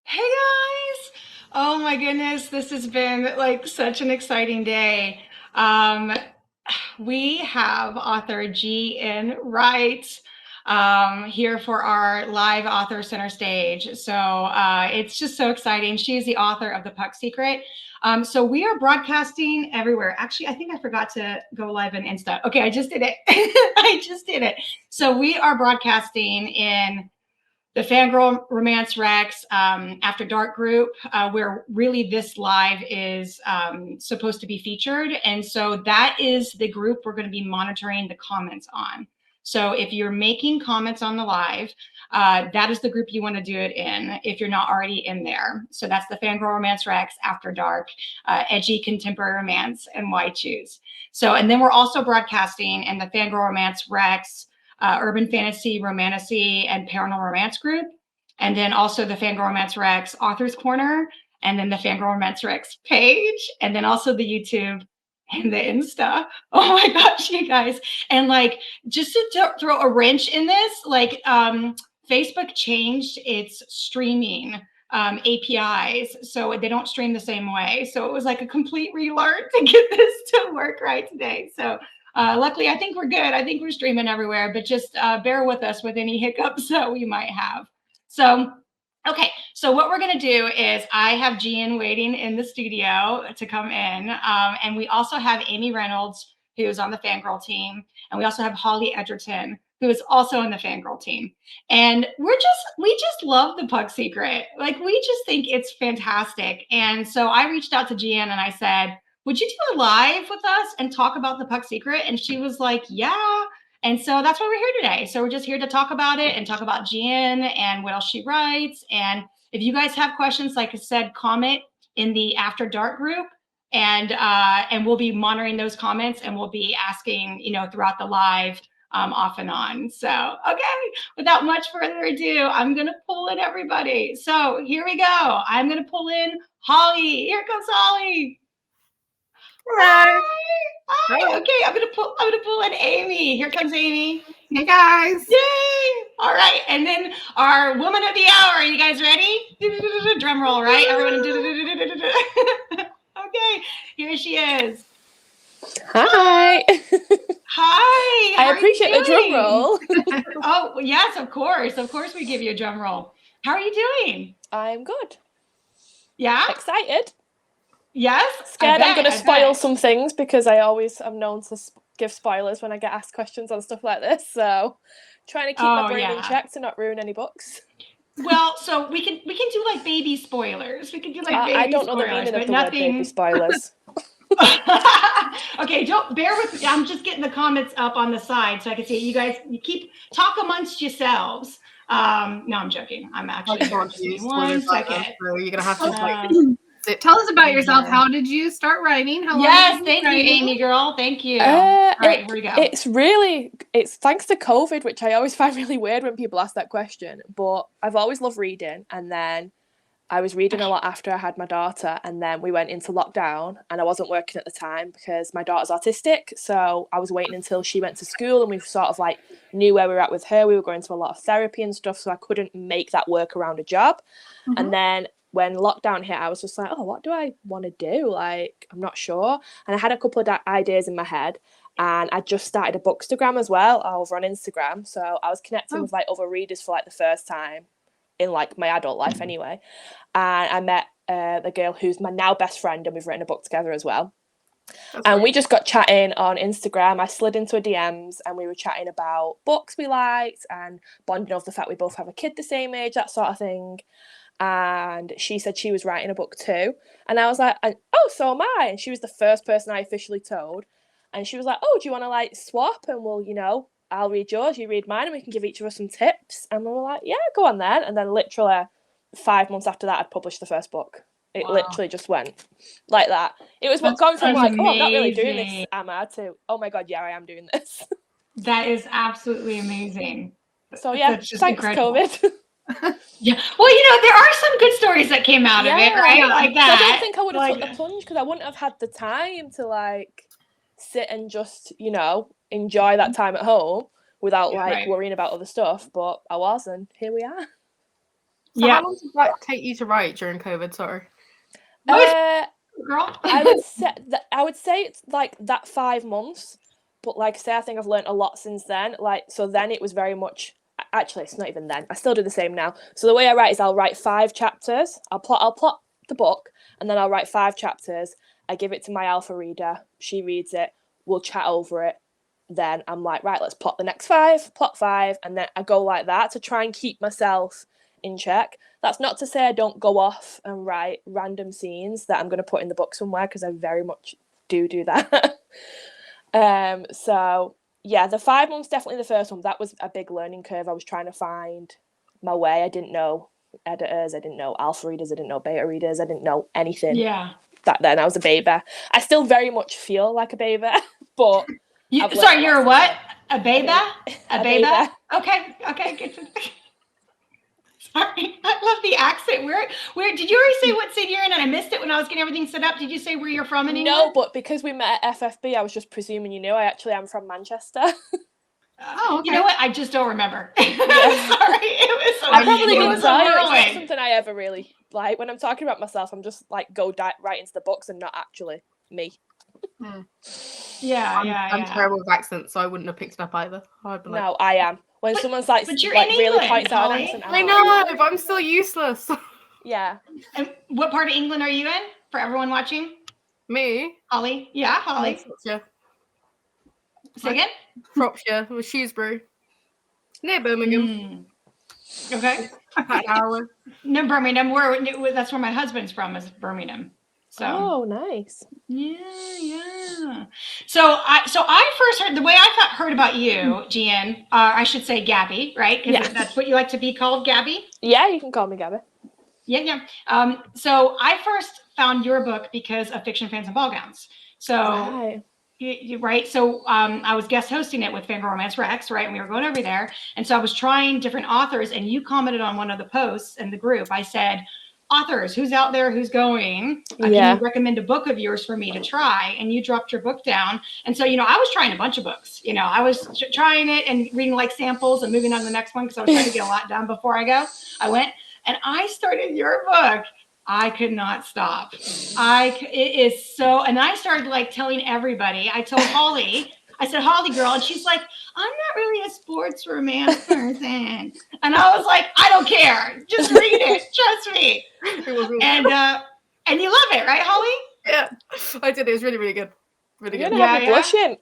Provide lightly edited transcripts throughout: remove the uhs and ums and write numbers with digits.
Hey guys! Oh my goodness, this has been like such an exciting day. Um, we have author GN Wright here for our live author center stage. So it's just so exciting. She is the author of The Puck Secret. So we are broadcasting everywhere. Actually, I think I forgot to go live on Insta. Okay, I just did it. I just did it. So we are broadcasting in the FanGrrrl Romance Rex After Dark group, where really this live is supposed to be featured. And so that is the group we're going to be monitoring the comments on. So if you're making comments on the live, that is the group you want to do it in if you're not already in there. So that's the FanGrrrl Romance Rex After Dark, Edgy Contemporary Romance, and Why Choose. So, and then we're also broadcasting in the FanGrrrl Romance Rex Urban Fantasy, Romantasy, and Paranormal Romance group. And then also the FanGrrrl Romance Rex Authors Corner, and then the FanGrrrl Romance Rex page, and then also the YouTube and the Insta. Oh my gosh, you guys. And like, just to throw a wrench in this, like Facebook changed its streaming APIs, so they don't stream the same way. So it was like a complete relearn to get this to work right today. So luckily, I think we're good. I think we're streaming everywhere, but just bear with us with any hiccups that we might have. So, okay. So what we're going to do is I have GN waiting in the studio to come in. And we also have Amy Reynolds, who is on the FanGrrrl team. And we also have Holly Edgerton, who is also on the FanGrrrl team. And we just love the Puck Secret. Like, we just think it's fantastic. And so I reached out to GN and I said, would you do a live with us and talk about the Puck Secret? And she was like, yeah. And so that's why we're here today. So we're just here to talk about it and talk about GN and what else she writes. And if you guys have questions, like I said, comment in the After Dark group, and we'll be monitoring those comments, and we'll be asking, throughout the live, off and on. So, okay, without much further ado, I'm going to pull in everybody. So here we go. I'm going to pull in Holly. Here comes Holly. Hi. Hi. Okay, I'm gonna pull in Amy. Here comes Amy. Hey guys. Yay! All right, and then our woman of the hour. Are you guys ready? Drum roll, right? Everyone. Okay, here she is. Hi. Hi. I appreciate the drum roll. Oh yes, of course. Of course, we give you a drum roll. How are you doing? I'm good. Yeah. Excited. Yes. Scared I'm going to spoil some things because I always am known to give spoilers when I get asked questions on stuff like this. So, trying to keep my brain in check to not ruin any books. Well, so we can do like baby spoilers. We can do like baby I don't know spoilers, the meaning but of the nothing... word baby spoilers. Okay, don't bear with me. I'm just getting the comments up on the side so I can see it. You guys, you keep talk amongst yourselves. No, I'm joking. I'm actually one second. So you're gonna have to tell us about yourself. How did you start writing? How yes, thank you, Amy girl. Thank you. All right, here we go. It's thanks to COVID, which I always find really weird when people ask that question. But I've always loved reading, and then I was reading a lot after I had my daughter, and then we went into lockdown, and I wasn't working at the time because my daughter's autistic. So I was waiting until she went to school, and we sort of like knew where we were at with her. We were going to a lot of therapy and stuff, so I couldn't make that work around a job. Mm-hmm. And then when lockdown hit, I was just like, oh, what do I want to do? Like, I'm not sure. And I had a couple of ideas in my head. And I just started a bookstagram as well over on Instagram. So I was connecting with like other readers for like the first time in like my adult life anyway. And I met the girl who's my now best friend, and we've written a book together as well. And we just got chatting on Instagram. I slid into her DMs and we were chatting about books we liked and bonding over the fact we both have a kid the same age, that sort of thing. And she said she was writing a book too. And I was like, oh, so am I. And she was the first person I officially told. And she was like, oh, do you want to like swap? And we'll, I'll read yours, you read mine, and we can give each of us some tips. And we were like, yeah, go on then. And then literally 5 months after that, I'd published the first book. It literally just went like that. It was going from like, oh, I'm not really doing this, am I, to, oh my God, yeah, I am doing this. That is absolutely amazing. So yeah, thanks incredible. COVID. Yeah. Well, there are some good stories that came out of it, right? Yeah. Like that. I don't think I would have took the plunge because I wouldn't have had the time to like sit and just, enjoy that time at home without worrying about other stuff. But I was, and here we are. So how long did that take you to write during COVID? Sorry. Girl. I would say it's like that 5 months, but like I say, I think I've learned a lot since then. Like, so then it was very much, actually it's not even then, I still do the same now. So the way I write is I'll write 5 chapters, I'll plot the book, and then I'll write 5 chapters. I give it to my alpha reader, she reads it, we'll chat over it. Then I'm like, right, let's plot the next 5, plot 5, and then I go like that to try and keep myself in check. That's not to say I don't go off and write random scenes that I'm going to put in the book somewhere, because I very much do that. So yeah, the 5 months, definitely the first one. That was a big learning curve. I was trying to find my way. I didn't know editors, I didn't know alpha readers, I didn't know beta readers, I didn't know anything. Yeah. Back then I was a baby. I still very much feel like a baby, but sorry, you're a what? A baby? A baby? baby. Okay. Good. Sorry, I love the accent. Where did you already say what city you're in? And I missed it when I was getting everything set up. Did you say where you're from in England? No, but because we met at FFB, I was just presuming you knew. I actually am from Manchester. Oh, okay. You know what? I just don't remember. I'm sorry. It was. I probably couldn't tell you. It's not whirlwind. something I ever really like. When I'm talking about myself, I'm just like go right into the books and not actually me. Yeah, I'm terrible with accents, so I wouldn't have picked it up either. I'd be like, No, I am. When someone's like, but you're like in really England, points out an Holly. accent, I know, but I'm still useless. Yeah. And what part of England are you in? For everyone watching, Me? Holly. Yeah, Holly. Shropshire. Say again. Shropshire, with Shrewsbury, near Birmingham. Okay. About an hour. No, Birmingham. That's where my husband's from, is Birmingham. So. Oh, nice. Yeah. So I first heard, the way I heard about you, GN, I should say Gabby, right? Because that's what you like to be called, Gabby. Yeah, you can call me Gabby. Yeah. So I first found your book because of Fiction Fans and Ball Gowns. So. Right. Right. So I was guest hosting it with FanGrrrls Rex, right? And we were going over there. And so I was trying different authors, and you commented on one of the posts in the group. I said, authors, who's out there, who's going? Can you recommend a book of yours for me to try? And you dropped your book down. And so, I was trying a bunch of books. I was trying it and reading like samples and moving on to the next one because I was trying to get a lot done before I went. And I started your book. I could not stop. It is so, and I started like telling everybody. I told Holly, I said, Holly girl, and she's like, I'm not really a sports romance person. And I was like, I don't care. Just read it. Trust me. And you love it, right, Holly? Yeah, I did. It was really, really good. Really good. You're gonna have me blushing.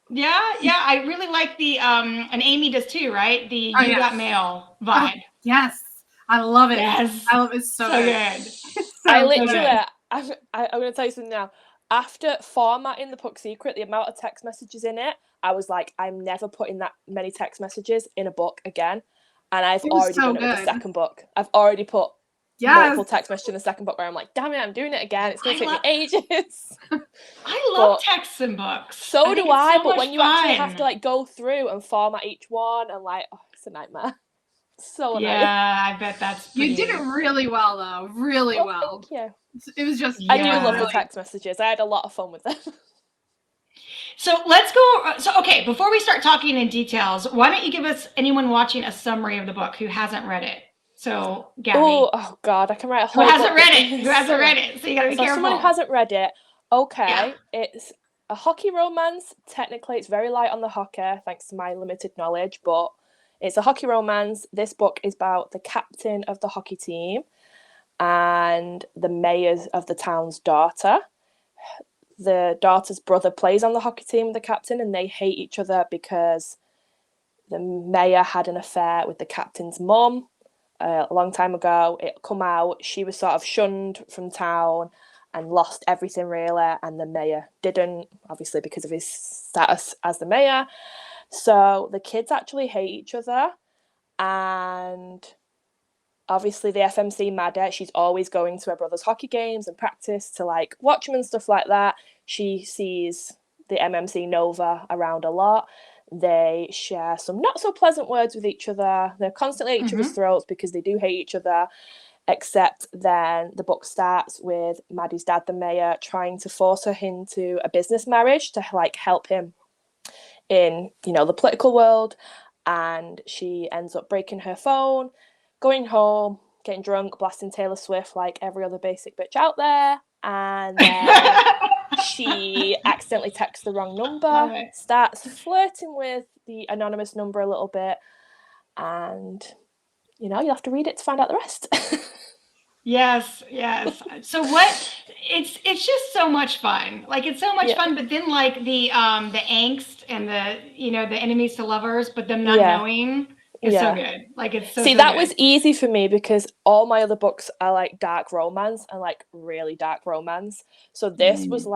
Yeah. I really like the and Amy does too, right? The You Got Mail vibe. Yes. I love it. Yes. I love it so good. I literally, I'm going to tell you something now. After formatting the book secret, the amount of text messages in it, I was like, I'm never putting that many text messages in a book again. And I've already done it with the second book. I've already put multiple text messages in the second book where I'm like, damn it, I'm doing it again. It's going to take me ages. I love texts and books. So do I, but when you actually have to like go through and format each one and like, it's a nightmare. So annoying. Yeah, I bet that's pretty. You did it really well, though. Really well. Thank you. It was just. I do love the text messages. I had a lot of fun with them. So let's go. So okay, before we start talking in details, why don't you give us, anyone watching, a summary of the book who hasn't read it? So Gabby. Oh God, I can write a whole. Who hasn't read it? Who hasn't read it? So you gotta be careful. Someone who hasn't read it. Okay, it's a hockey romance. Technically, it's very light on the hockey, thanks to my limited knowledge, but. It's a hockey romance. This book is about the captain of the hockey team and the mayor of the town's daughter. The daughter's brother plays on the hockey team with the captain, and they hate each other because the mayor had an affair with the captain's mum a long time ago. It come out. She was sort of shunned from town and lost everything, really, and the mayor didn't, obviously because of his status as the mayor. So the kids actually hate each other, and obviously the FMC Maddie, she's always going to her brother's hockey games and practice to like watch them and stuff like that. She sees the MMC Nova around a lot. They share some not so pleasant words with each other. They're constantly at each other's throats because they do hate each other, except then the book starts with Maddie's dad, the mayor, trying to force her into a business marriage to like help him in, the political world, and she ends up breaking her phone, going home, getting drunk, blasting Taylor Swift like every other basic bitch out there. And then she accidentally texts the wrong number, starts flirting with the anonymous number a little bit, and you have to read it to find out the rest. Yes. So it's just so much fun. Like, it's so much fun, but then like the angst and the the enemies to lovers, but them not knowing is so good. Like, it's so that good. was easy for me because all my other books are like dark romance and like really dark romance. So this was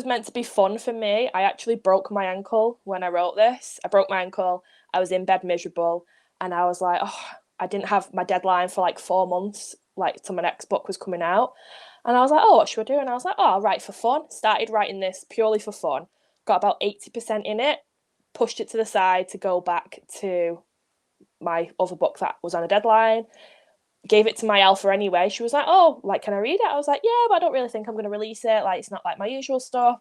meant to be fun for me. I actually broke my ankle when I wrote this. I broke my ankle. I was in bed miserable, and I was like, oh, I didn't have my deadline for like 4 months, like, till my next book was coming out. And I was like, oh, what should I do? And I was like, oh, I'll write for fun. Started writing this purely for fun. Got about 80% in it, pushed it to the side to go back to my other book that was on a deadline. Gave it to my alpha anyway. She was like, oh, like, can I read it? I was like, yeah, but I don't really think I'm going to release it. Like, it's not like my usual stuff.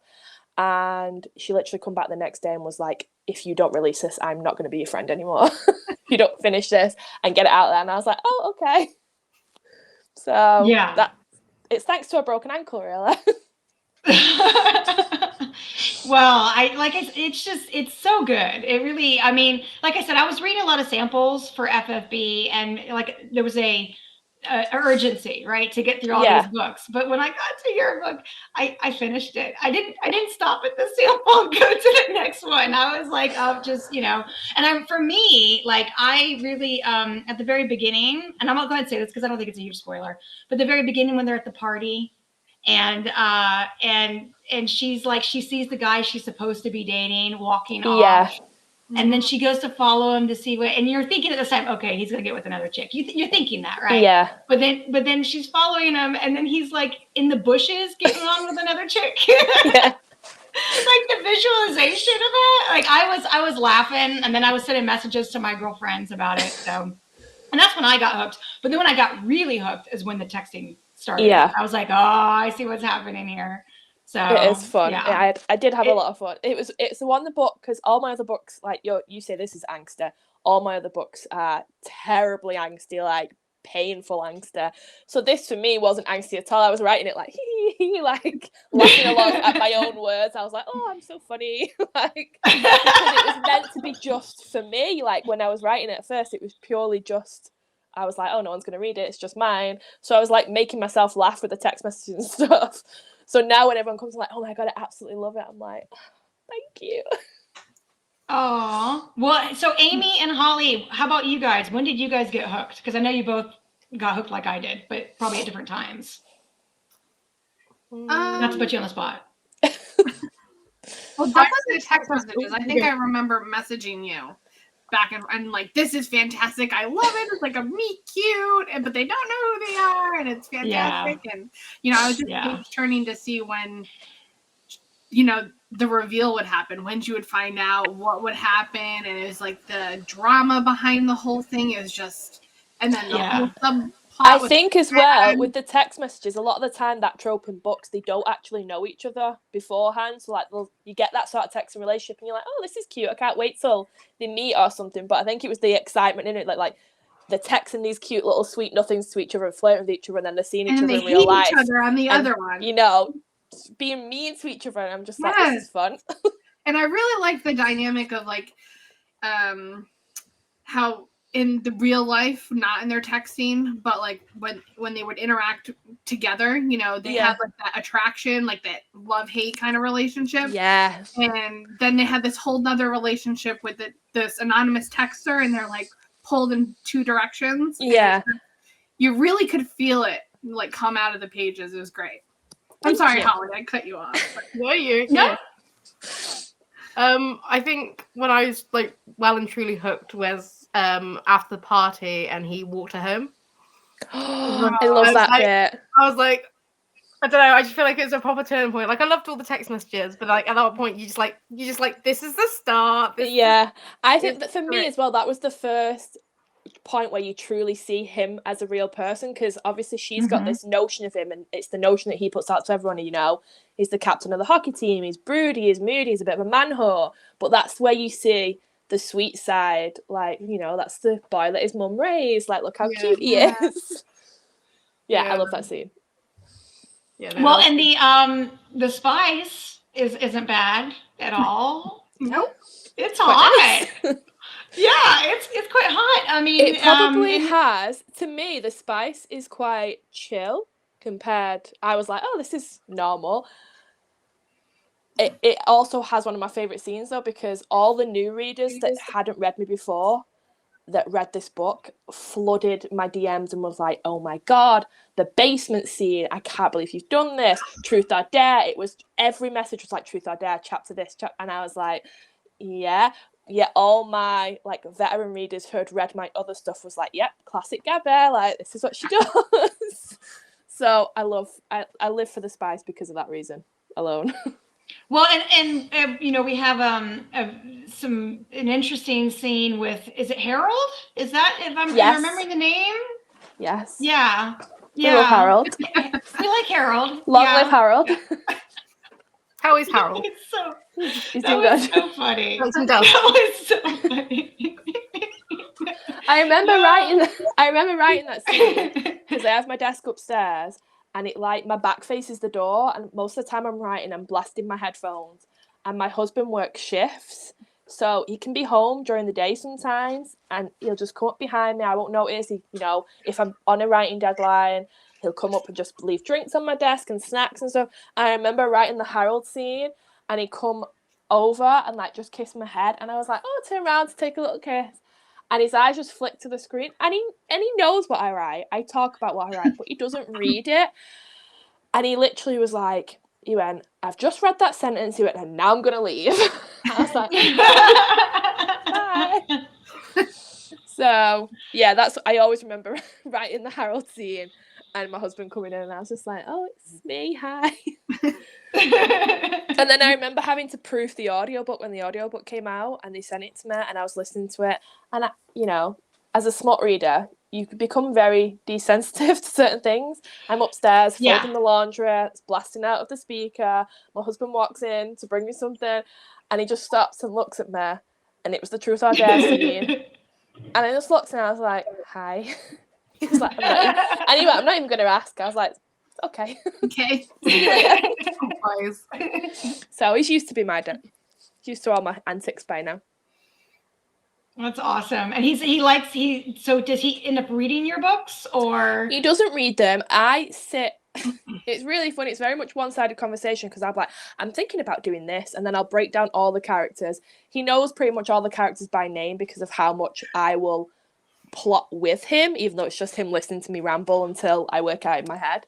And she literally come back the next day and was like, if you don't release this, I'm not going to be your friend anymore. If you don't finish this and get it out there. And I was like, oh, okay. So it's thanks to a broken ankle, really. Well, it's so good. It really, I mean, like I said, I was reading a lot of samples for FFB, and like there was a urgency, right, to get through all these books. But when I got to your book, I finished it. I didn't stop at the sample and go to the next one. I was like, oh, just and for me, like, I really at the very beginning, and I'm not going to say this because I don't think it's a huge spoiler, but the very beginning when they're at the party. And she's like, she sees the guy she's supposed to be dating walking off, and then she goes to follow him to see what. And you're thinking at this time, okay, he's gonna get with another chick. You're thinking that, right? Yeah. But then she's following him, and then he's like in the bushes getting on with another chick. Yeah. Like, the visualization of it, like, I was laughing, and then I was sending messages to my girlfriends about it. So, and that's when I got hooked. But then when I got really hooked is when the texting started. Yeah. I was like, oh, I see what's happening here. So it is fun. Yeah. I did have a lot of fun. It's the one, the book, because all my other books, like you say this is angsty. All my other books are terribly angsty, like painful angsty. So this for me wasn't angsty at all. I was writing it like like laughing along at my own words. I was like, oh, I'm so funny. Like, because it was meant to be just for me. Like, when I was writing it at first, it was purely just, I was like, oh, no one's going to read it. It's just mine. So I was like making myself laugh with the text messages and stuff. So now when everyone comes like, oh my God, I absolutely love it, I'm like, thank you. Oh, well, so Amy and Holly, how about you guys? When did you guys get hooked? Because I know you both got hooked like I did, but probably at different times. Not to put you on the spot. Well, that was the text messages. I think I remember messaging you back and like, this is fantastic. I love it. It's like a meet cute, but they don't know who they are, and it's fantastic. Yeah. And I was just turning to see when the reveal would happen, when you would find out what would happen, and it was like the drama behind the whole thing is just, and then the whole subplot. I think as well with the text messages, a lot of the time that trope in books, they don't actually know each other beforehand. So like you get that sort of texting relationship, and you're like, oh, this is cute. I can't wait till they meet or something. But I think it was the excitement in it, like the texting these cute little sweet nothings to each other and flirting with each other, and then they're seeing each other in real life. Each other on the other one. Being mean to each other, and I'm just like, this is fun. And I really like the dynamic of like how in the real life, not in their texting, but like when they would interact together, they had like that attraction, like that love-hate kind of relationship. Yeah. And then they had this whole nother relationship with this anonymous texter, and they're like pulled in two directions. Yeah. You really could feel it like come out of the pages. It was great. I'm sorry, Holly, I cut you off. No, you're okay. No. I think when I was like well and truly hooked was after the party and he walked her home. I love that bit. I was like, I don't know, I just feel like it's a proper turning point. Like, I loved all the text messages, but like at that point you just like this is the start. I think that for me as well, that was the first point where you truly see him as a real person, because obviously she's got this notion of him, and it's the notion that he puts out to everyone. He's the captain of the hockey team, he's broody, he's moody, he's a bit of a man-whore, but that's where you see the sweet side, like, you know, that's the boy that his mum raised, like, look how Yeah. cute he is. Yeah, I love that scene. Yeah, no, Well, and the spice isn't bad at all. Nope. It's Quite hot. nice. Yeah, it's quite hot. I mean, It probably and has. To me, the spice is quite chill compared. I was like, oh, this is normal. It also has one of my favourite scenes, though, because all the new readers that hadn't read me before, that read this book, flooded my DMs and was like, oh my God, the basement scene, I can't believe you've done this. Truth or Dare. It was, every message was like, Truth or Dare, chapter this, and I was like, yeah. All my like veteran readers who had read my other stuff was like, yep, classic Gabby, like this is what she does. So I live for the spice because of that reason alone. well, and you know, we have an interesting scene with, is it Harold? Is that, if I'm remembering the name? Yes. Yeah. We love Harold. We like Harold. Long live Harold. How is Harold? He's doing good. So funny. That was so funny. I remember writing that scene because I have my desk upstairs and it like my back faces the door, and most of the time I'm blasting my headphones, and my husband works shifts, so he can be home during the day sometimes and he'll just come up behind me. I won't notice. You know, if I'm on a writing deadline, he'll come up and just leave drinks on my desk and snacks and stuff. I remember writing the Harold scene and he come over and like just kissed my head, and I was like, oh, turn around to take a little kiss. And his eyes just flick to the screen, and he knows what I write. I talk about what I write, but he doesn't read it. And he literally was like, he went, I've just read that sentence. He went, and now I'm gonna leave. I was like, bye. So yeah, I always remember writing the Harold scene, and my husband coming in, and I was just like, oh, it's me, hi. And then I remember having to proof the audiobook when the audiobook came out, and they sent it to me, and I was listening to it, and I, you know, as a smut reader, you could become very desensitive to certain things. I'm upstairs folding the laundry, it's blasting out of the speaker, my husband walks in to bring me something, and he just stops and looks at me, and it was the Truth or Dare scene, and I just looked and I was like, hi. He was like, I'm not even going to ask. I was like, okay. So he's used to my dad. He's used to all my antics by now. That's awesome. And so does he end up reading your books, or? He doesn't read them. I sit. It's really funny. It's very much one-sided conversation because I'm like, I'm thinking about doing this, and then I'll break down all the characters. He knows pretty much all the characters by name because of how much I will plot with him, even though it's just him listening to me ramble until I work out in my head.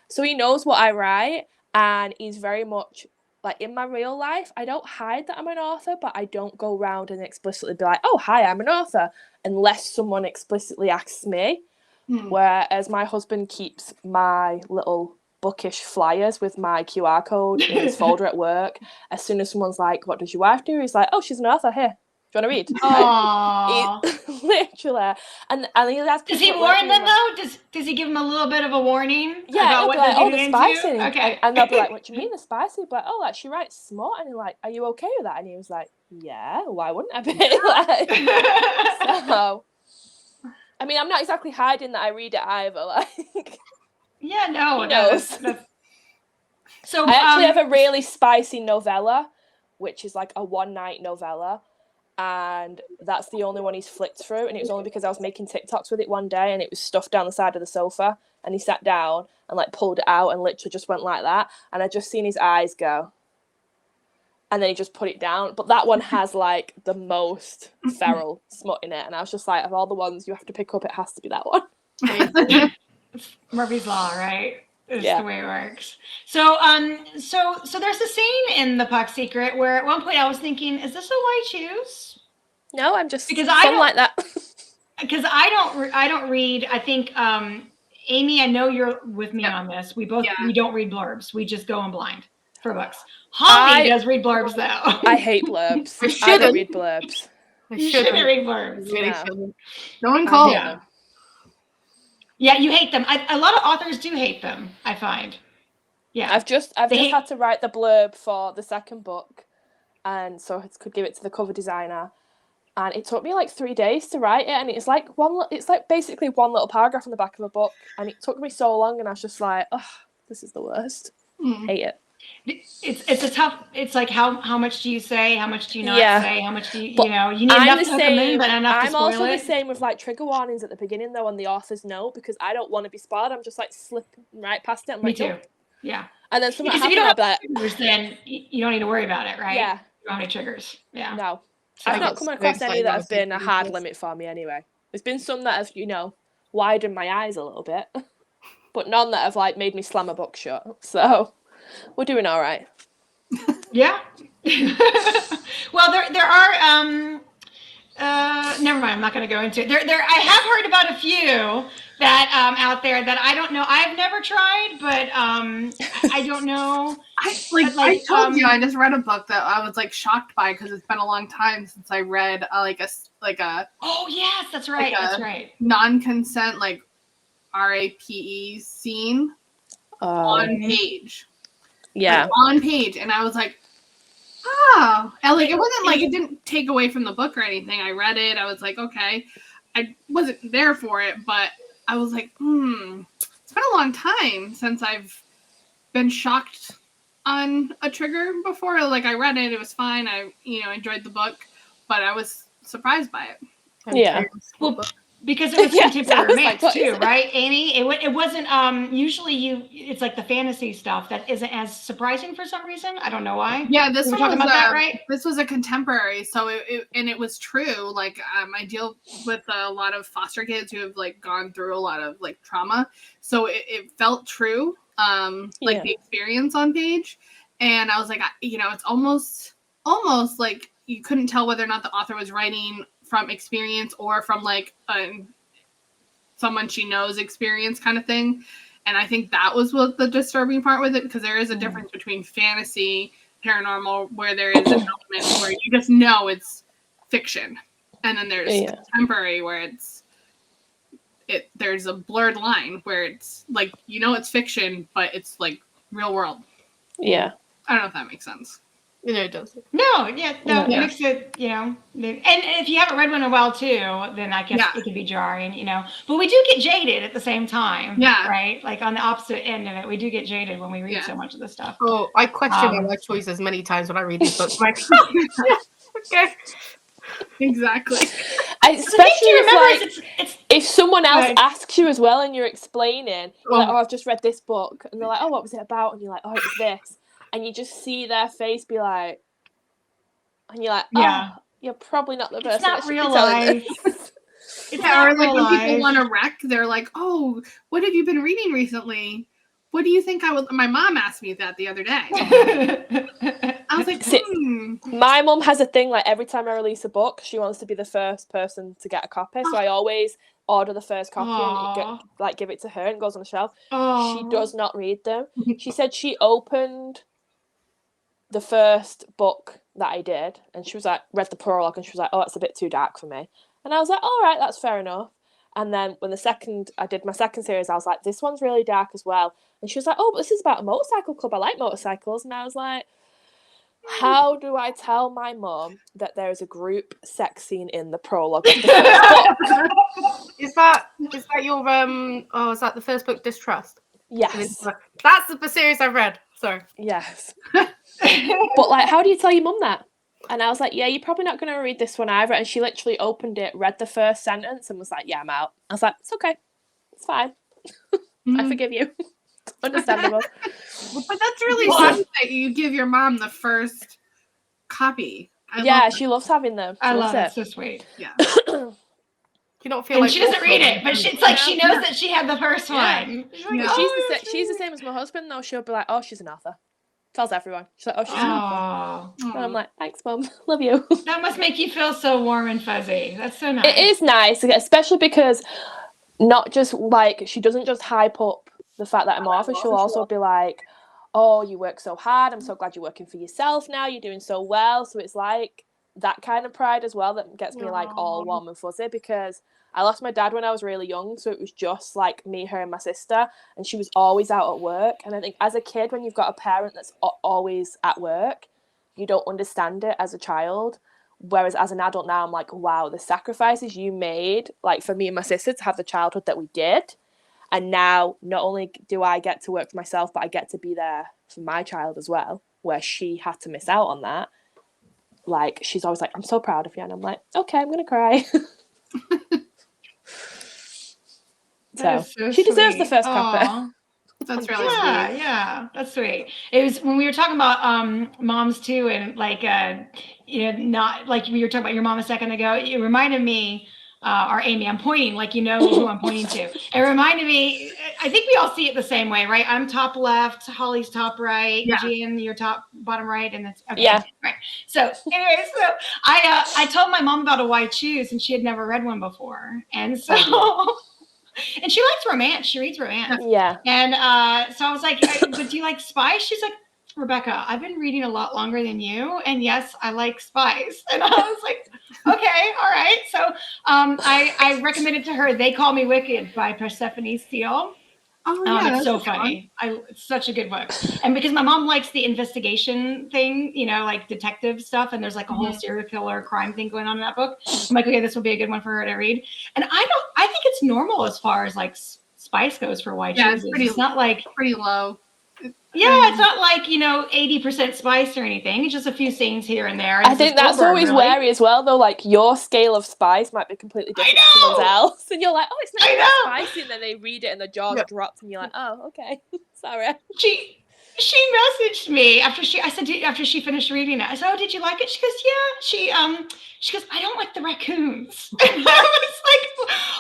So he knows what I write, and he's very much like, in my real life, I don't hide that I'm an author, but I don't go around and explicitly be like, oh, hi, I'm an author, unless someone explicitly asks me. Whereas my husband keeps my little bookish flyers with my QR code in his folder at work. As soon as someone's like, what does your wife do? He's like, oh, she's an author, here. Do you want to read? Aww. Literally. And he has. Does he warn them though? Does he give them a little bit of a warning? Yeah, about what like, they're the spicy. Okay. And they'll be like, what do you mean the spicy? But oh, like, she writes smart, and like, are you okay with that? And he was like, yeah, why wouldn't I be? Like, so I mean, I'm not exactly hiding that I read it either. Like, yeah, no, he knows. So I actually have a really spicy novella, which is like a one-night novella. And that's the only one he's flicked through, and it was only because I was making TikToks with it one day, and it was stuffed down the side of the sofa, and he sat down and like pulled it out and literally just went like that, and I just seen his eyes go, and then he just put it down. But that one has like the most feral smut in it, and I was just like, of all the ones you have to pick up, it has to be that one. Murphy's Law, right? Is the way it works. So so there's a scene in The Puck Secret where at one point I was thinking, is this a why choose? No, I'm just because I don't like that. Because I don't read. I think Amy, I know you're with me on this. We both we don't read blurbs. We just go in blind for books. Holly does read blurbs though. I hate blurbs. I don't read blurbs. You shouldn't read blurbs. No one calls them. Yeah, you hate them. A lot of authors do hate them, I find. Yeah. I've just had to write the blurb for the second book, and so I could give it to the cover designer. and it took me like 3 days to write it, and it's like basically one little paragraph on the back of a book, and it took me so long, and I was just like, oh, this is the worst. Hate it. It's a tough. It's like how much do you say? How much do you not say? How much do you you need enough to hook them in, but enough to spoil it. I'm also the same with like trigger warnings at the beginning though on the author's note, because I don't want to be spoiled. I'm just like slipping right past it. I'm Me like, too. Nope. Yeah. And then something if you don't happened, have triggers, then you don't need to worry about it, right? Yeah. You don't have any triggers. Yeah. No. I I've not come across any that have been a hard triggers. limit for me anyway. There's been some that have, widened my eyes a little bit, but none that have like made me slam a book shut. So we're doing all right. Yeah. Well, there are never mind. I'm not going to go into it. There. I have heard about a few that out there that I don't know. I've never tried, but I don't know. I told you I just read a book that I was like shocked by because it's been a long time since I read a Oh yes, that's right. That's right. Non-consent like RAPE scene on page. Yeah. Like, on page, and I was like, oh, and like it wasn't like it didn't take away from the book or anything. I read it. I was like, okay, I wasn't there for it, but I was like, it's been a long time since I've been shocked on a trigger before. Like I read it, it was fine. I enjoyed the book, but I was surprised by it. Yeah. Well, because it was contemporary romance like, too, right, Amy? It wasn't usually it's like the fantasy stuff that isn't as surprising for some reason. I don't know why. Yeah, this We're one talking was about that, right? This was a contemporary, so it was true. Like I deal with a lot of foster kids who have like gone through a lot of like trauma, so it felt true. Like the experience on page, and I was like, it's almost like you couldn't tell whether or not the author was writing from experience or from like someone she knows experience kind of thing. And I think that was what the disturbing part with it, because there is a difference between fantasy, paranormal, where there is an element where you just know it's fiction, and then there's contemporary where there's a blurred line where it's like it's fiction, but it's like real world. Yeah. I don't know if that makes sense. It does. No, it makes it, and if you haven't read one in a while too, then I guess it can be jarring, But we do get jaded at the same time, right? Like on the opposite end of it, we do get jaded when we read so much of this stuff. Oh, I question my life choices many times when I read these books. Okay. Exactly. Especially if someone else asks you as well and you're explaining, like, I've just read this book, and they're like, what was it about? And you're like, it was this. And you just see their face be like, and you're like, you're probably not the person. It's not real life. It's not real life. When people want to wreck, they're like, oh, what have you been reading recently? What do you think I would? My mom asked me that the other day. I was like, My mom has a thing, like every time I release a book, she wants to be the first person to get a copy. So I always order the first copy and give it to her, and it goes on the shelf. She does not read them. She said she opened the first book that I did, and she was like, read the prologue, and she was like, it's a bit too dark for me. And I was like, all right, that's fair enough. And then when I did my second series, I was like, this one's really dark as well. And she was like, but this is about a motorcycle club. I like motorcycles. And I was like, how do I tell my mum that there is a group sex scene in the prologue of the first book? Is that your is that the first book, Distrust? Yes. That's the series I've read. Sorry. Yes. But like, how do you tell your mum that? And I was like, you're probably not going to read this one either. And she literally opened it, read the first sentence, and was like, I'm out. I was like, it's okay. It's fine. I forgive you. Understandable. But that's really sweet that you give your mom the first copy. She loves having them. I love it. It's so sweet. Yeah. Do you not feel like she doesn't read it, but it's like she knows that she had the first one. She's she's the same as my husband, though. She'll be like, she's an author. Tells everyone. She's like, she's an author. And I'm like, thanks, Mum. Love you. That must make you feel so warm and fuzzy. That's so nice. It is nice, especially because not just like, she doesn't just hype up the fact that I'm author. She'll also be like, you work so hard. I'm so glad you're working for yourself now. You're doing so well. So it's like that kind of pride as well that gets me like all warm and fuzzy, because I lost my dad when I was really young, so it was just like me, her, and my sister, and she was always out at work. And I think as a kid, when you've got a parent that's always at work, you don't understand it as a child. Whereas as an adult now, I'm like, wow, the sacrifices you made, like for me and my sister to have the childhood that we did. And now not only do I get to work for myself, but I get to be there for my child as well, where she had to miss out on that. Like, she's always like, I'm so proud of you. And I'm like, okay, I'm going to cry. So she deserves the first copper. That's really sweet. Yeah, that's sweet. It was when we were talking about moms too, and like not like we were talking about your mom a second ago. It reminded me, or Amy, I'm pointing like you know who I'm pointing to. It reminded me. I think we all see it the same way, right? I'm top left, Holly's top right, GN, you're top bottom right, and that's okay. Yeah. Right. So anyway, so I told my mom about a Why Choose, and she had never read one before, and so. And she likes romance. She reads romance. Yeah. And so I was like, but do you like spies? She's like, Rebecca, I've been reading a lot longer than you. And yes, I like spies. And I was like, okay, all right. So I recommended to her They Call Me Wicked by Persephone Steele. Oh, yeah, it's so funny. It's such a good book. And because my mom likes the investigation thing, you know, like detective stuff, and there's like a whole serial killer crime thing going on in that book. I'm like, okay, this will be a good one for her to read. And I think it's normal as far as like spice goes for Why Chooses. It's not like pretty low. Yeah, it's not like, 80% spice or anything. It's just a few scenes here and there. I think that's always wary as well, though. Like, your scale of spice might be completely different to someone else. And you're like, oh, it's not even spicy. And then they read it and the jaw drops and you're like, oh, okay. Sorry. She messaged me after she finished reading it. I said, oh, did you like it? She goes, yeah. She goes, I don't like the raccoons. And I was like,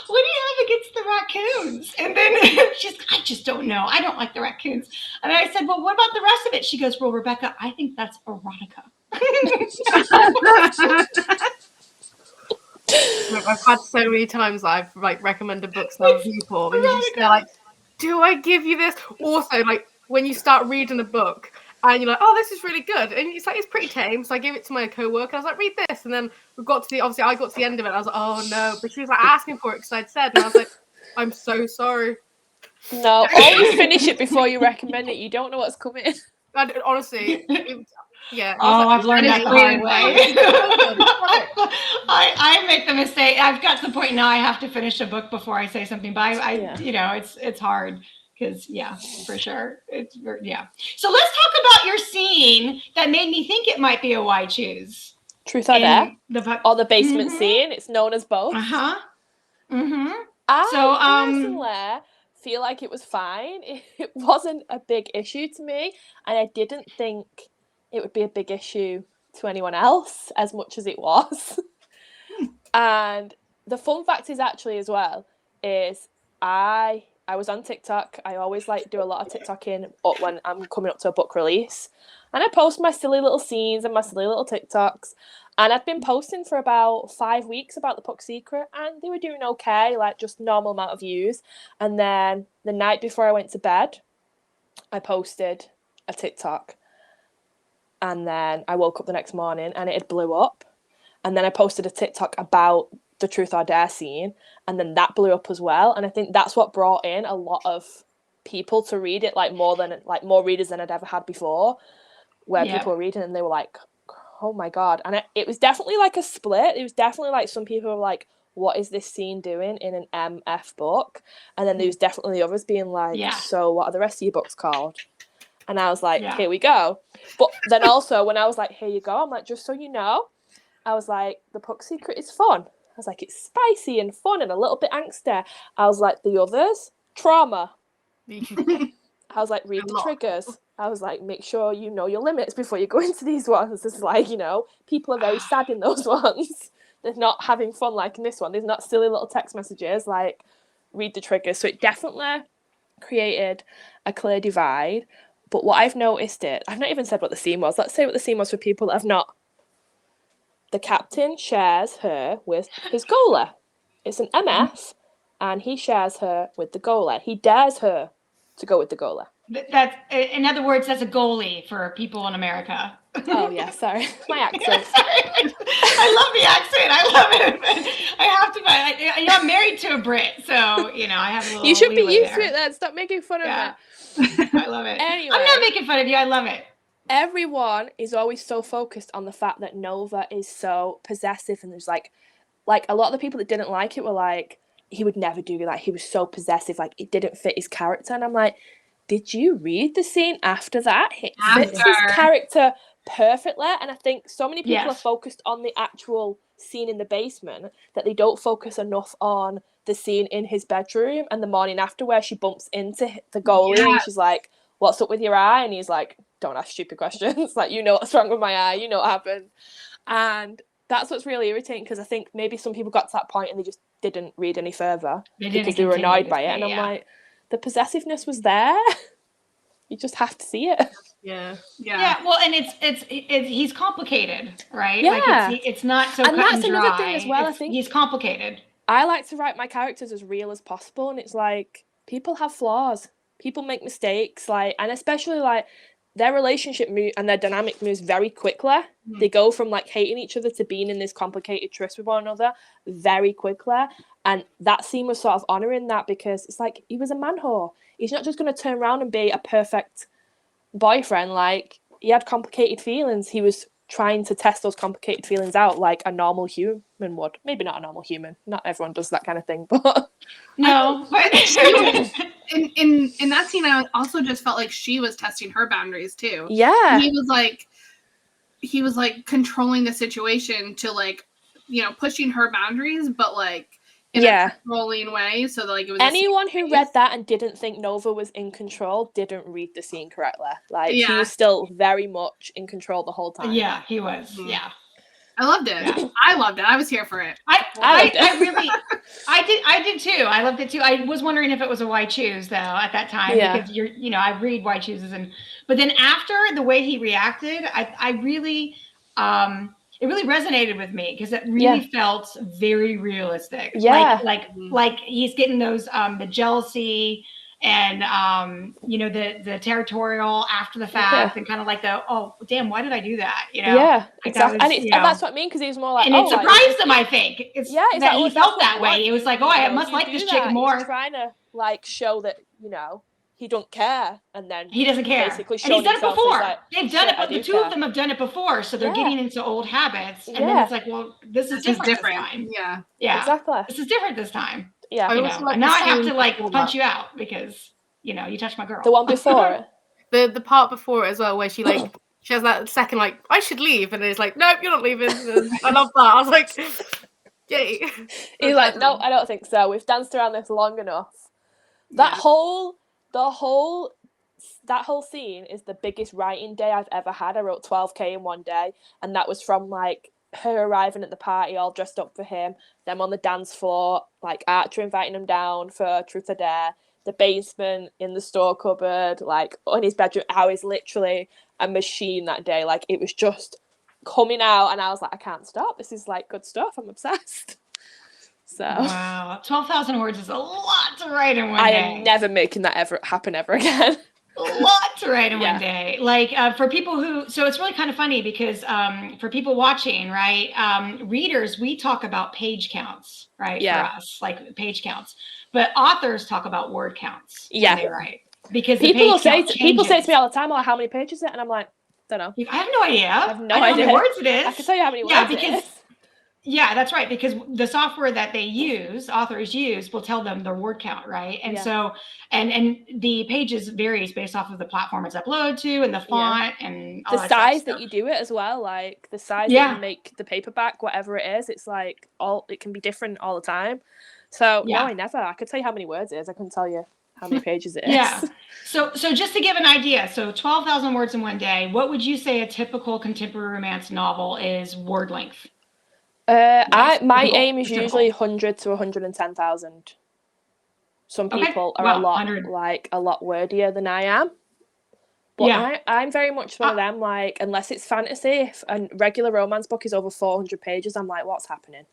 what do you have against the raccoons? And then she's, I just don't know. I don't like the raccoons. And I said, well, what about the rest of it? She goes, well, Rebecca, I think that's erotica. I've had so many times I've like recommended books to other people, and they're like, do I give you this? Also, like, when you start reading a book and you're like, oh, this is really good. And it's like, it's pretty tame. So I gave it to my co-worker. I was like, read this. And then I got to the end of it. And I was like, oh no. But she was like asking for it because I'd said. And I was like, I'm so sorry. No, always finish it before you recommend it. You don't know what's coming. Honestly. I've learned that the hard way. I make the mistake. I've got to the point now I have to finish a book before I say something. But it's hard. Because for sure. So let's talk about your scene that made me think it might be a Why Choose. Truth or Dare, or the basement scene. It's known as both. I personally feel like it was fine. It wasn't a big issue to me, and I didn't think it would be a big issue to anyone else as much as it was. And the fun fact is actually as well is I was on TikTok. I always do a lot of TikToking when I'm coming up to a book release. And I post my silly little scenes and my silly little TikToks. And I've been posting for about 5 weeks about the Puck Secret, and they were doing okay, like just normal amount of views. And then the night before I went to bed, I posted a TikTok. And then I woke up the next morning and it had blew up. And then I posted a TikTok about the Truth or Dare scene, and then that blew up as well. And I think that's what brought in a lot of people to read it, more readers than I'd ever had before, where people were reading and they were like, oh my god. And it was definitely like a split. It was definitely like some people were like, what is this scene doing in an MF book? And then there was definitely the others being like, so what are the rest of your books called? And I was like, here we go. But then also when I was like, here you go, I'm like, just so you know, I was like, the Puck Secret is fun. I was like, it's spicy and fun and a little bit angsty. I was like, the others, trauma. I was like, read the triggers. I was like, make sure you know your limits before you go into these ones. It's like, people are very sad in those ones. They're not having fun like in this one. There's not silly little text messages. Like, read the triggers. So it definitely created a clear divide. But what I've noticed I've not even said what the scene was. Let's say what the scene was for people that have not. The captain shares her with his goalie. It's an MF, and he shares her with the goalie. He dares her to go with the goalie. That's, in other words, that's a goalie for people in America. Oh, yeah, sorry. My accent. I love the accent. I love it. I have to, I'm married to a Brit, so, I have a little You should be used there. to it then. Stop making fun of me. I love it. Anyway. I'm not making fun of you. I love it. everyone is always so focused on the fact that Nova is so possessive, and there's like a lot of the people that didn't like it were like, he would never do that, he was so possessive, like it didn't fit his character. And I'm like, did you read the scene after that? It fits his character perfectly. And I think so many people are focused on the actual scene in the basement that they don't focus enough on the scene in his bedroom and the morning after, where she bumps into the goalie and she's like, what's up with your eye? And he's like, don't ask stupid questions. Like, you know what's wrong with my eye, you know what happened. And that's what's really irritating, because I think maybe some people got to that point and they just didn't read any further because they were annoyed by it. And I'm like, the possessiveness was there. You just have to see it. Yeah. Well, and it's he's complicated, right? Yeah. Like it's not so. And cut that's and dry. Another thing as well. I think he's complicated. I like to write my characters as real as possible, and it's like people have flaws, people make mistakes, like, and especially like their relationship and their dynamic moves very quickly. They go from like hating each other to being in this complicated tryst with one another very quickly. And that scene was sort of honouring that, because it's like, he was a man whore. He's not just going to turn around and be a perfect boyfriend. Like, he had complicated feelings. He was trying to test those complicated feelings out like a normal human would. Maybe not a normal human. Not everyone does that kind of thing, but no. in that scene, I also just felt like she was testing her boundaries too. Yeah. He was like controlling the situation to like, you know, pushing her boundaries, but like in a controlling way. So that, like, it was anyone who read that and didn't think Nova was in control didn't read the scene correctly. Like, he was still very much in control the whole time. Yeah, he was. Yeah. I loved it. Yeah. I loved it. I was here for it. I did too. I loved it too. I was wondering if it was a why choose though at that time, because I read why chooses, but then after the way he reacted, I really, it really resonated with me, because it really felt very realistic. Yeah. Like he's getting those, the jealousy and, the territorial after the fact, and kind of like oh, damn, why did I do that? You know? Yeah, exactly. And that's what I mean, because he was more like, and it surprised him, I think. It's that like, he felt that way. It was like, I must like this chick more. He's trying to like show that, he don't care, and then he doesn't care. Basically, and he's done it before. Like, they've done it, but the two of them have done it before, so they're getting into old habits. And then it's like, well, this is different this time. Yeah, exactly. This is different this time. Yeah, and now I have to like punch you out because you touched my girl. The one before it. the part before it as well, where she like she has that second like, I should leave, and then it's like, nope, you're not leaving. I love that. I was like, yay. He's like, no, I don't think so. We've danced around this long enough. That whole scene is the biggest writing day I've ever had. I wrote 12K in one day, and that was from like her arriving at the party all dressed up for him, them on the dance floor, like Archer inviting him down for Truth or Dare, the basement, in the store cupboard, like in his bedroom. I was literally a machine that day. Like, it was just coming out, and I was like, I can't stop. This is like good stuff. I'm obsessed. So wow, 12,000 words is a lot to write in one day. I am never making that happen ever again. A lot to write in one day. Like for people so it's really kind of funny because for people watching, right, readers, we talk about page counts, right? For us, like page counts, but authors talk about word counts when they write, because people say to me all the time, how many pages is it? And I'm like, don't know. I have no idea. I have no idea how many words it is. I can tell you how many words it is. Yeah, that's right. Because the software that authors use, will tell them their word count, right? And so, and the pages varies based off of the platform it's uploaded to, and the font, and all the size that you do it as well. Like the size that you make the paperback, whatever it is, it's like it can be different all the time. So no, I could tell you how many words it is. I couldn't tell you how many pages it is. Yeah. So just to give an idea, so 12,000 words in one day. What would you say a typical contemporary romance novel is word length? My aim is usually 100 to 110,000. Some people are a lot wordier than I am. But I'm very much one of them, like, unless it's fantasy, if a regular romance book is over 400 pages, I'm like, what's happening?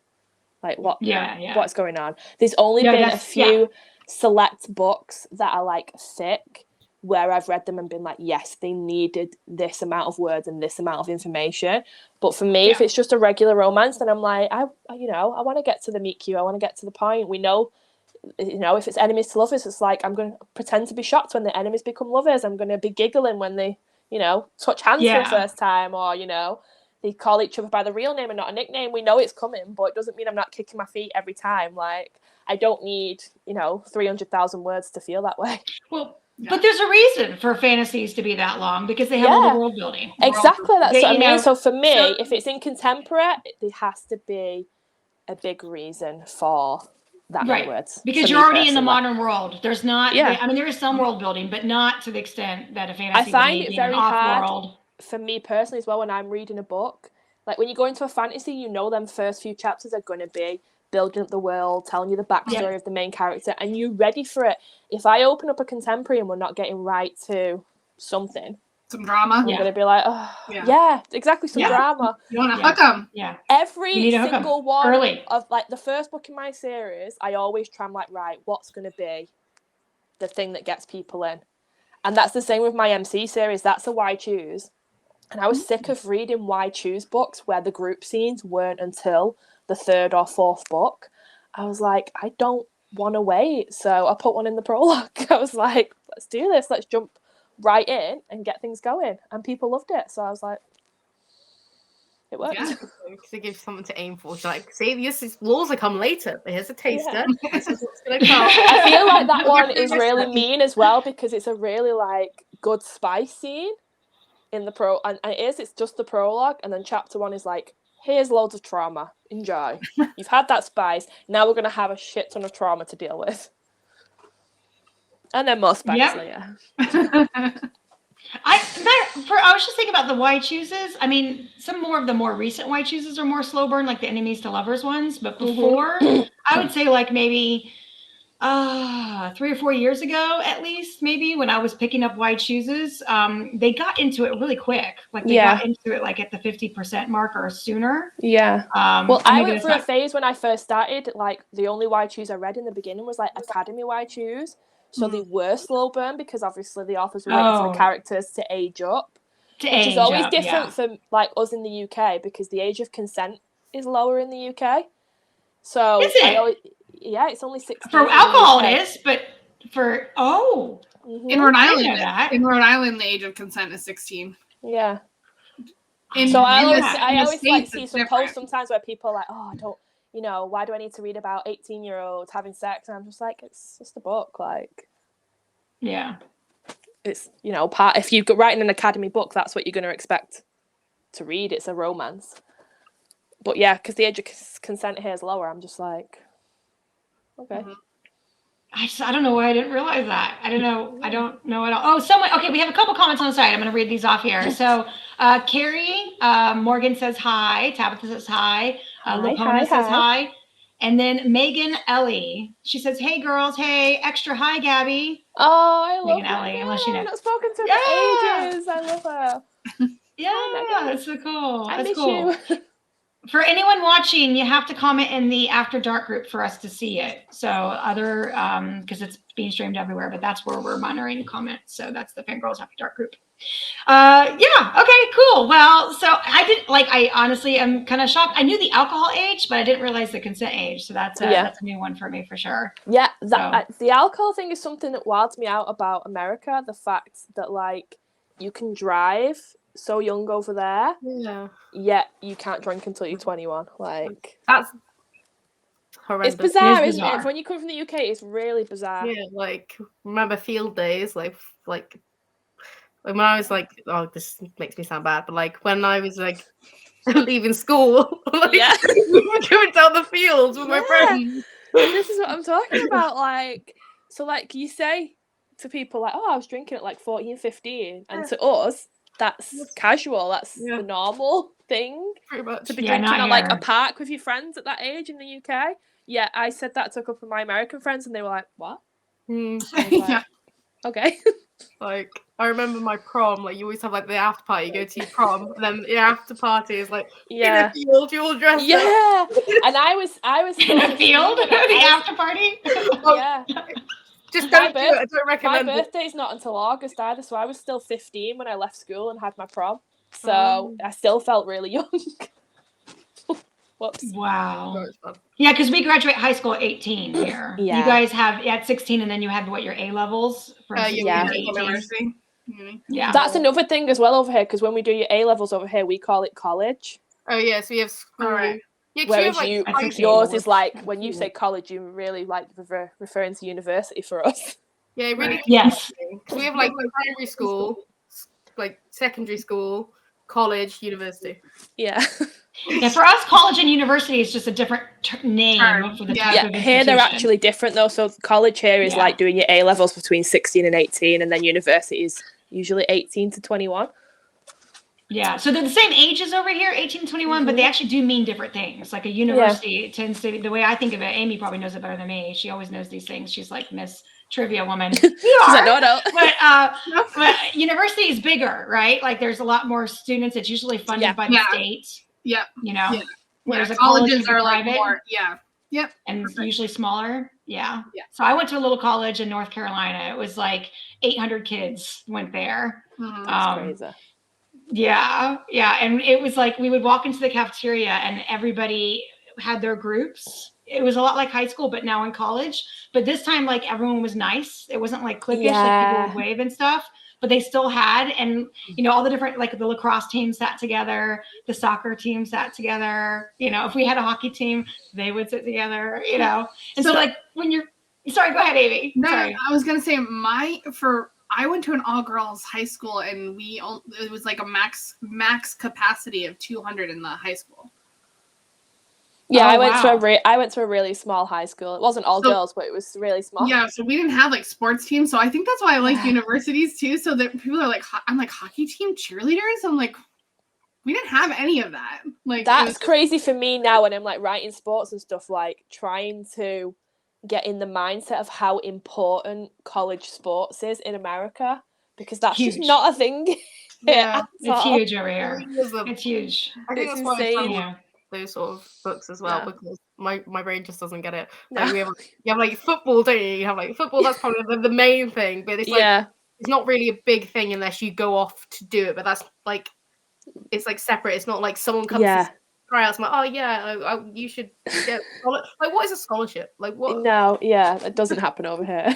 Like, what's going on? There's only been a few select books that are like thick, where I've read them and been like, yes, they needed this amount of words and this amount of information. But for me, if it's just a regular romance, then I'm like, I want to get to the meet cute. I want to get to the point. We know, if it's enemies to lovers, it's like, I'm going to pretend to be shocked when the enemies become lovers. I'm going to be giggling when they you know, touch hands for the first time, or, you know, they call each other by the real name and not a nickname. We know it's coming, but it doesn't mean I'm not kicking my feet every time. Like, I don't need, you know, 300,000 words to feel that way. Well, but there's a reason for fantasies to be that long, because they have all the world building. Exactly, that's what I mean. So for me, if it's in contemporary, there has to be a big reason for that many words. Because you're already in the modern world. There's not, I mean, there is some world building, but not to the extent that a fantasy I find would be it very hard off-world. For me personally as well, when I'm reading a book. Like, when you go into a fantasy, you know them first few chapters are going to be building up the world, telling you the backstory of the main character, and you're ready for it. If I open up a contemporary and we're not getting right to something, some drama, I'm going to be like, oh, exactly, some drama. You want to hook them. Every single one of, like, the first book in my series, I always try, I'm like, right, what's going to be the thing that gets people in? And that's the same with my MC series. That's a Why Choose. And I was sick of reading Why Choose books where the group scenes weren't until the third or fourth book. I was like, I don't want to wait. So I put one in the prologue. I was like, let's do this. Let's jump right in and get things going. And people loved it. So I was like, it worked. Yeah, to give something to aim for. So, like, see, these laws will come later, but here's a taster. This is what's going to come. I feel like that one is really mean as well, because it's a really, like, good spice scene in the and it's just the prologue, and then chapter 1 is like, here's loads of trauma, enjoy. You've had that spice, now we're going to have a shit ton of trauma to deal with, and then more spice later. I was just thinking about the Why Chooses. I mean, some more of the more recent Why Chooses are more slow burn, like the enemies to lovers ones, but before I would say, like, maybe 3 or 4 years ago, at least, maybe, when I was picking up Why Chooses, they got into it really quick. Like, they got into it like at the 50% mark or sooner. Well, I went through a phase when I first started, like, the only Why Choose I read in the beginning was like Academy Why Choose. So they were slow burn, because obviously the authors were waiting for the characters to age up, which is always different for, like, us in the UK, because the age of consent is lower in the UK. So is it? It's only 16. For alcohol it is, but for in Rhode Island, the age of consent is 16. Yeah. So I always like see some posts sometimes where people are like, oh, I don't, you know, why do I need to read about 18-year-olds having sex? And I'm just like, it's just a book, like. Yeah. It's, you know, if you're writing an academy book, that's what you're going to expect to read. It's a romance. But yeah, because the age of consent here is lower, I'm just like, okay. I don't know why I didn't realize that. I don't know at all. Oh, okay, we have a couple comments on the side. I'm going to read these off here. So Carrie Morgan says hi. Tabitha says hi. Lopona says hi. And then Megan Ellie, she says, hey, girls. Hey, extra hi, Gabby. Oh, I love Megan Ellie, unless you know. I've not spoken to her for ages. I love her. That's so cool. I That's miss cool. you. For anyone watching, you have to comment in the After Dark group for us to see it. So because it's being streamed everywhere, but that's where we're monitoring comments. So that's the FanGrrrls After Dark group. Okay, cool. Well, so I honestly am kind of shocked. I knew the alcohol age, but I didn't realize the consent age. So that's a new one for me for sure. Yeah, the alcohol thing is something that wilds me out about America. The fact that, like, you can drive so young over there, yet you can't drink until you're 21. Like, that's horrendous. It's bizarre, isn't it? When you come from the UK, it's really bizarre. Yeah, like, remember field days, like when I was like, oh, this makes me sound bad, but like when I was like leaving school, like going down the fields with my friends. This is what I'm talking about. Like, so, like, you say to people like, oh, I was drinking at like 14, 15, and to us, that's casual. That's the normal thing. Pretty much. To be drinking at like a park with your friends at that age in the UK. Yeah, I said that to a couple of my American friends, and they were like, "What?" Like, okay. Like, I remember my prom. Like, you always have like the after party. You go to your prom, and then the after party is like in a field. You all dressed up. And I was in a field. The after party. Just don't do it. I don't recommend it. My birthday's not until August either, so I was still 15 when I left school and had my prom. So I still felt really young. Whoops. Wow. Yeah, because we graduate high school at 18 here. You guys have at 16, and then you have your A levels from Yeah. That's another thing as well over here, because when we do your A levels over here, we call it college. Oh yeah, so we have school. Right. Yeah, Whereas you have, like, yours is like, when you say college, you really like referring to university for us. Yeah, really. Yes. We have like primary school, like secondary school, college, university. Yeah. Yeah, for us, college and university is just a different name for the type of institution. Here they're actually different though. So college here is like doing your A levels between 16 and 18, and then university is usually 18 to 21. Yeah, so they're the same ages over here, 18 to 21, but they actually do mean different things. Like a university tends to, the way I think of it, Amy probably knows it better than me. She always knows these things. She's like Miss Trivia woman. She's like, no. But university is bigger, right? Like there's a lot more students. It's usually funded by the state. Yeah. You know? Whereas colleges are like more, and usually smaller. Yeah. So I went to a little college in North Carolina. It was like 800 kids went there. That's crazy. Yeah. And it was like we would walk into the cafeteria and everybody had their groups. It was a lot like high school, but now in college. But this time, like everyone was nice. It wasn't like cliquish, like people would wave and stuff. But they still had, and all the different, like the lacrosse team sat together, the soccer team sat together. If we had a hockey team, they would sit together. And so like when you're, sorry, go ahead, Amy. No, sorry. I was gonna say I went to an all-girls high school, and it was like a max capacity of 200 in the high school. Yeah, I went to a really small high school. It wasn't all girls, but it was really small. Yeah, so we didn't have like sports teams. So I think that's why I like universities too. So that people are like, I'm like, hockey team, cheerleaders. I'm like, we didn't have any of that. Like that's crazy for me now when I'm like writing sports and stuff, like trying to get in the mindset of how important college sports is in America, because that's just not a thing. Yeah, it's huge over here. It's huge. I think it's that's insane. why those sort of books as well, because my brain just doesn't get it. Like you have like football, don't you? You have like football. That's probably the main thing, but it's like it's not really a big thing unless you go off to do it. But that's like it's like separate. It's not like someone comes to tryouts. I'm like, you should get like what is a scholarship? Like what? No, it doesn't happen over here.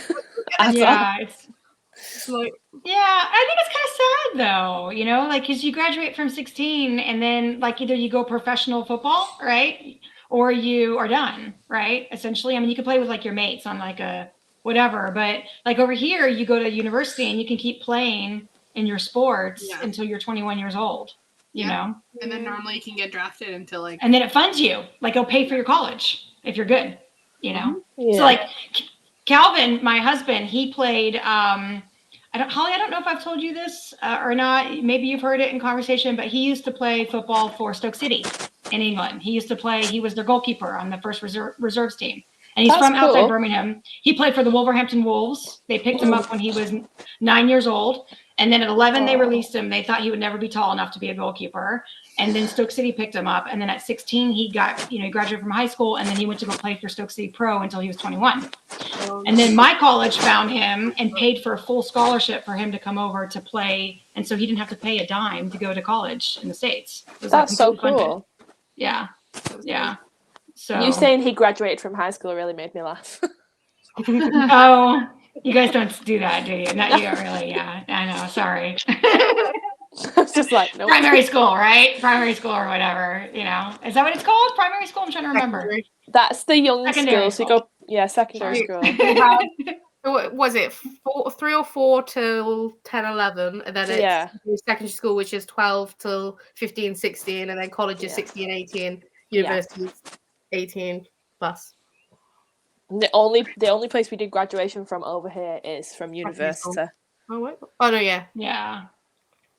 It's like, I think it's kind of sad though, like because you graduate from 16 and then like either you go professional football, right, or you are done, right? Essentially, I mean, you can play with like your mates on like a whatever, but like over here, you go to university and you can keep playing in your sports until you're 21 years old, you know. And then normally you can get drafted until like, and then it funds you, like it'll pay for your college if you're good, So like Calvin, my husband, he played. Holly, I don't know if I've told you this or not. Maybe you've heard it in conversation, but he used to play football for Stoke City in England. He used to play. He was their goalkeeper on the first reserves team, and he's from outside Birmingham. He played for the Wolverhampton Wolves. They picked him up when he was 9 years old, and then at 11 they released him. They thought he would never be tall enough to be a goalkeeper. And then Stoke City picked him up. And then at 16, he graduated from high school. And then he went to go play for Stoke City Pro until he was 21. And then my college found him and paid for a full scholarship for him to come over to play. And so he didn't have to pay a dime to go to college in the States. That's so cool. Funded. Yeah. So you saying he graduated from high school really made me laugh. Oh, you guys don't do that, do you? Not you don't really. Yeah, I know. Sorry. It's just like nope. Primary school, right? Primary school or whatever, Is that what it's called? Primary school? I'm trying to remember. That's the young school. So you go, secondary school. Was it 3 or 4 till 10, 11, and then it's secondary school, which is 12 till 15, 16, and then college is 16, 18, university is 18 plus. The only place we did graduation from over here is from university. Oh no, yeah.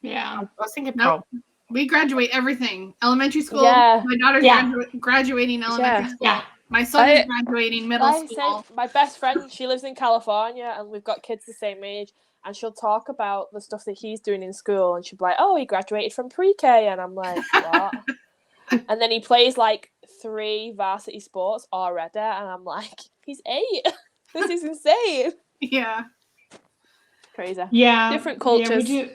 I was thinking we graduate everything. Elementary school. Yeah. My daughter's graduating elementary school. Yeah. My son is graduating middle school. My best friend, she lives in California, and we've got kids the same age. And she'll talk about the stuff that he's doing in school, and she'll be like, "Oh, he graduated from pre-K," and I'm like, "What?" And then he plays like 3 varsity sports already, and I'm like, "He's 8. This is insane." Yeah. Crazy. Yeah. Different cultures. Yeah, we do.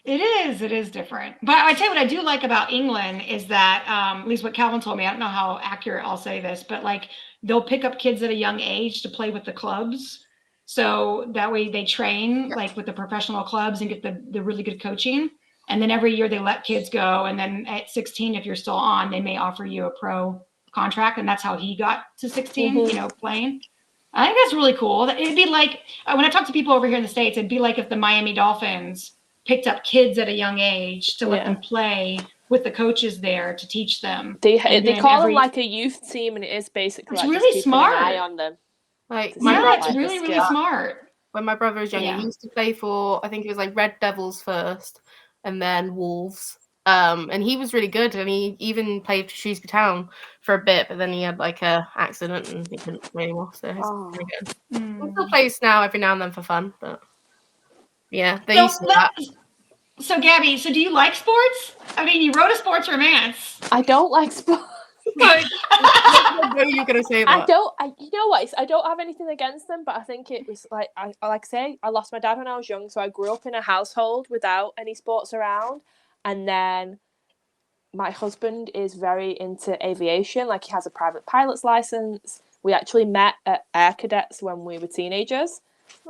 It is different. But I tell you what I do like about England is that, at least what Calvin told me, I don't know how accurate I'll say this, but like they'll pick up kids at a young age to play with the clubs. So that way they train like with the professional clubs and get the really good coaching. And then every year they let kids go. And then at 16, if you're still on, they may offer you a pro contract. And that's how he got to 16, you know, playing. I think that's really cool. It'd be like, when I talk to people over here in the States, it'd be like if the Miami Dolphins picked up kids at a young age to let them play with the coaches there to teach them. They call them like a youth team, and it is basically it's like really just smart. Keeping an eye on them. Like it's really, really smart. When my brother was younger, he used to play for, I think it was like Red Devils first, and then Wolves. And he was really good, and he even played for Shrewsbury Town for a bit, but then he had like a accident and he couldn't play anymore. So he's really good. He still plays now every now and then for fun, but yeah, they used to do that. So Gabby, so do you like sports? I mean, you wrote a sports romance. I don't like sports. What are you gonna say that? You know what? I don't have anything against them, but I think it was like I lost my dad when I was young, so I grew up in a household without any sports around, and then my husband is very into aviation. Like he has a private pilot's license. We actually met at Air Cadets when we were teenagers.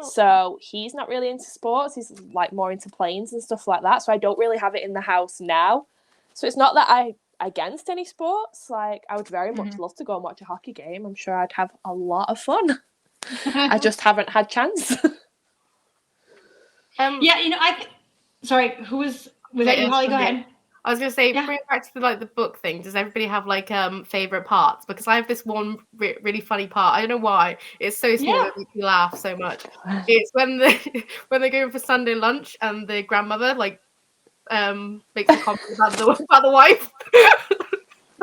So he's not really into sports. He's like more into planes and stuff like that. So I don't really have it in the house now. So it's not that I'm against any sports. Like I would very much love to go and watch a hockey game. I'm sure I'd have a lot of fun. I just haven't had chance. Yeah, you know, sorry, was that you, Holly? Go ahead. I was going to say, bring it back to the book thing. Does everybody have like favorite parts? Because I have this one really funny part. I don't know why. It's so small that makes me laugh so much. It's when they're going for Sunday lunch and the grandmother like makes a comment about the wife.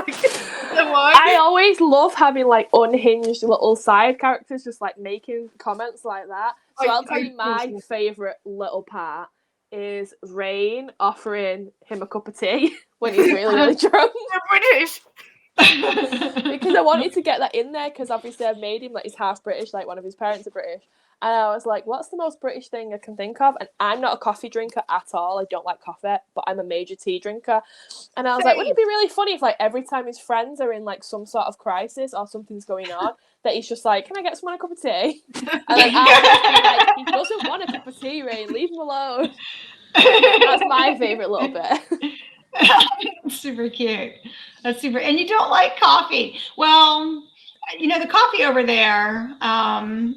I always love having like unhinged little side characters just like making comments like that. So I'll tell you my favorite little part is Rain offering him a cup of tea when he's really, really drunk. You're British. Because I wanted to get that in there because obviously I've made him like he's half British, like one of his parents are British. And I was like, what's the most British thing I can think of? And I'm not a coffee drinker at all. I don't like coffee, but I'm a major tea drinker. And I was like, wouldn't it be really funny if like every time his friends are in like some sort of crisis or something's going on, that he's just like, can I get someone a cup of tea? And then I was like, he doesn't want a cup of tea, Rain. Leave him alone. That's my favourite little bit. Super cute. That's super. And you don't like coffee. Well, you know, the coffee over there, I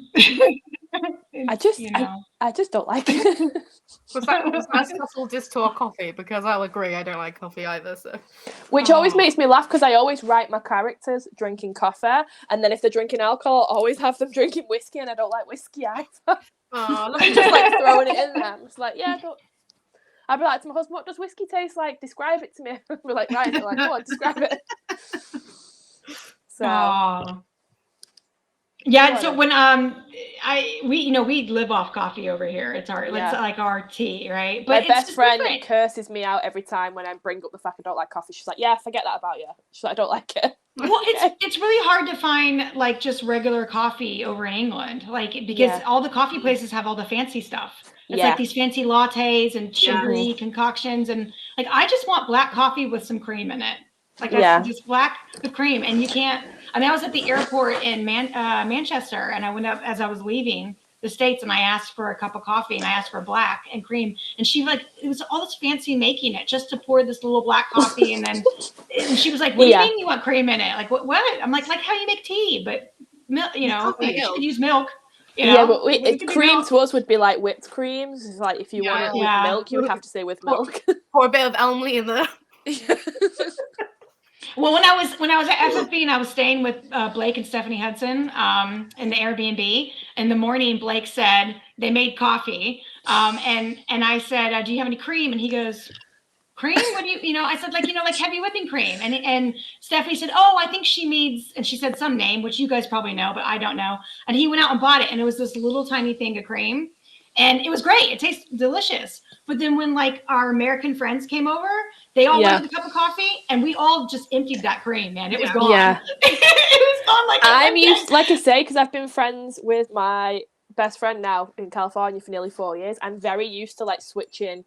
just don't like it. Was that subtle diss to our coffee? Because I'll agree, I don't like coffee either. So, which always makes me laugh because I always write my characters drinking coffee, and then if they're drinking alcohol, I always have them drinking whiskey, and I don't like whiskey either. I'm just like throwing it in there. I'm just like, yeah, I'd be like to my husband, what does whiskey taste like? Describe it to me. We're like, right, they're like, go on, describe it. So. Yeah, so when we live off coffee over here. It's like our tea, right? But my best friend curses me out every time when I bring up the fact I don't like coffee. She's like, yeah, forget that about you. She's like, I don't like it. Well, it's really hard to find like just regular coffee over in England, like because all the coffee places have all the fancy stuff. It's like these fancy lattes and sugary concoctions, and like I just want black coffee with some cream in it. Like that's just black with cream, and you can't. I mean, I was at the airport in Manchester, and I went up as I was leaving the States, and I asked for a cup of coffee, and I asked for black and cream, and she it was all this fancy making it just to pour this little black coffee, and then she was like, "What do you mean you want cream in it? Like what? I'm like how you make tea, but milk, you could use milk." You know? Yeah, but cream to us would be like whipped creams. It's like if you want it with milk, you would have to say with milk. Pour a bit of Elmley in there. Well, when I was at FFB and I was staying with Blake and Stephanie Hudson in the Airbnb, in the morning Blake said they made coffee, and I said, do you have any cream? And he goes, cream? What do you I said like heavy whipping cream, and Stephanie said, oh, I think she needs, and she said some name which you guys probably know, but I don't know. And he went out and bought it, and it was this little tiny thing of cream, and it was great. It tastes delicious. But then when like our American friends came over, they all wanted a cup of coffee, and we all just emptied that cream, man. It was gone. Yeah. It was gone like I'm used, like I say, because I've been friends with my best friend now in California for nearly 4 years. I'm very used to like switching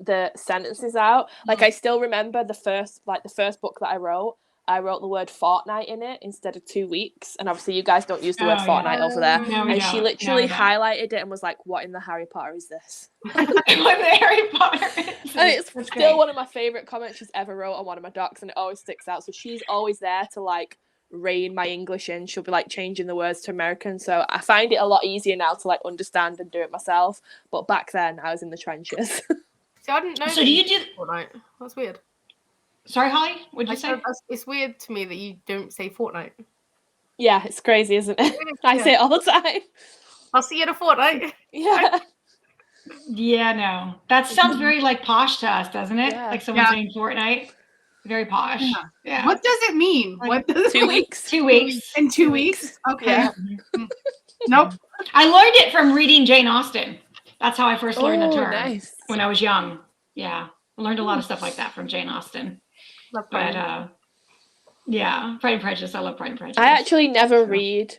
the sentences out. Like I still remember the first book that I wrote. I wrote the word fortnight in it instead of 2 weeks. And obviously you guys don't use the word fortnight over there. No, we and don't. she literally highlighted it and was like, what in the Harry Potter is this? What the Harry Potter is. And it's still one of my favourite comments she's ever wrote on one of my docs, and it always sticks out. So she's always there to like rein my English in. She'll be like changing the words to American. So I find it a lot easier now to like understand and do it myself. But back then I was in the trenches. See, I didn't know. So do you do fortnight? That's weird. Sorry, Holly? What'd you say? It's weird to me that you don't say fortnight. Yeah, it's crazy, isn't it? I say it all the time. I'll see you in a fortnight. Yeah. Yeah, no. That sounds very like posh to us, doesn't it? Yeah. Like someone saying fortnight. Very posh. Yeah. What does it mean? Like, what does 2 weeks? 2 weeks. In 2 weeks? Okay. Yeah. Nope. I learned it from reading Jane Austen. That's how I first learned the term Nice. when I was young. Yeah. I learned a lot of stuff like that from Jane Austen. But yeah, Pride and Prejudice. I love Pride and Prejudice. I actually never read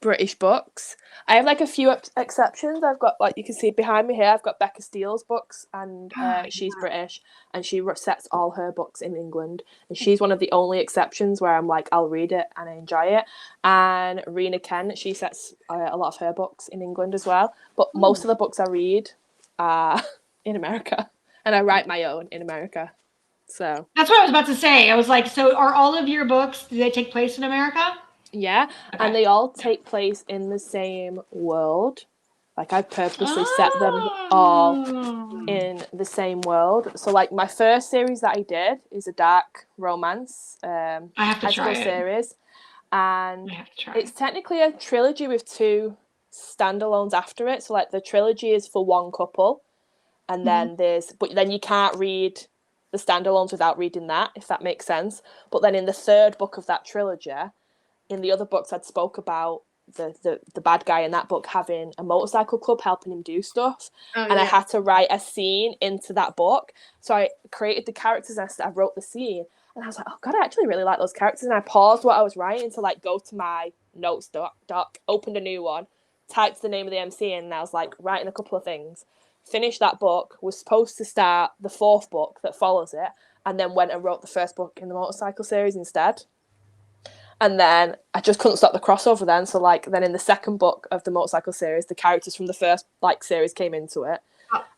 British books. I have like a few exceptions. I've got, like you can see behind me here, I've got Becca Steele's books, and she's British, and she sets all her books in England, and she's one of the only exceptions where I'm like, I'll read it and I enjoy it. And Rena Kent, she sets a lot of her books in England as well, but most of the books I read are in America, and I write my own in America. So that's what I was about to say. I was like, so are all of your books, do they take place in America? Yeah, okay. And they all take place in the same world. Like I purposely set them all in the same world. So like my first series that I did is a dark romance I have to try it. series. And it's technically a trilogy with 2 standalones after it. So like the trilogy is for one couple, and then but then you can't read the standalones without reading that, if that makes sense. But then in the 3rd book of that trilogy, in the other books I'd spoke about the bad guy in that book having a motorcycle club helping him do stuff. I had to write a scene into that book. So I created the characters and I wrote the scene. And I was like, oh God, I actually really like those characters. And I paused what I was writing to like go to my notes doc, opened a new one, typed the name of the MC in, and I was like writing a couple of things. Finished that book, was supposed to start the 4th book that follows it, and then went and wrote the 1st book in the motorcycle series instead. And then I just couldn't stop the crossover then. So like then in the 2nd book of the motorcycle series, the characters from the 1st like series came into it.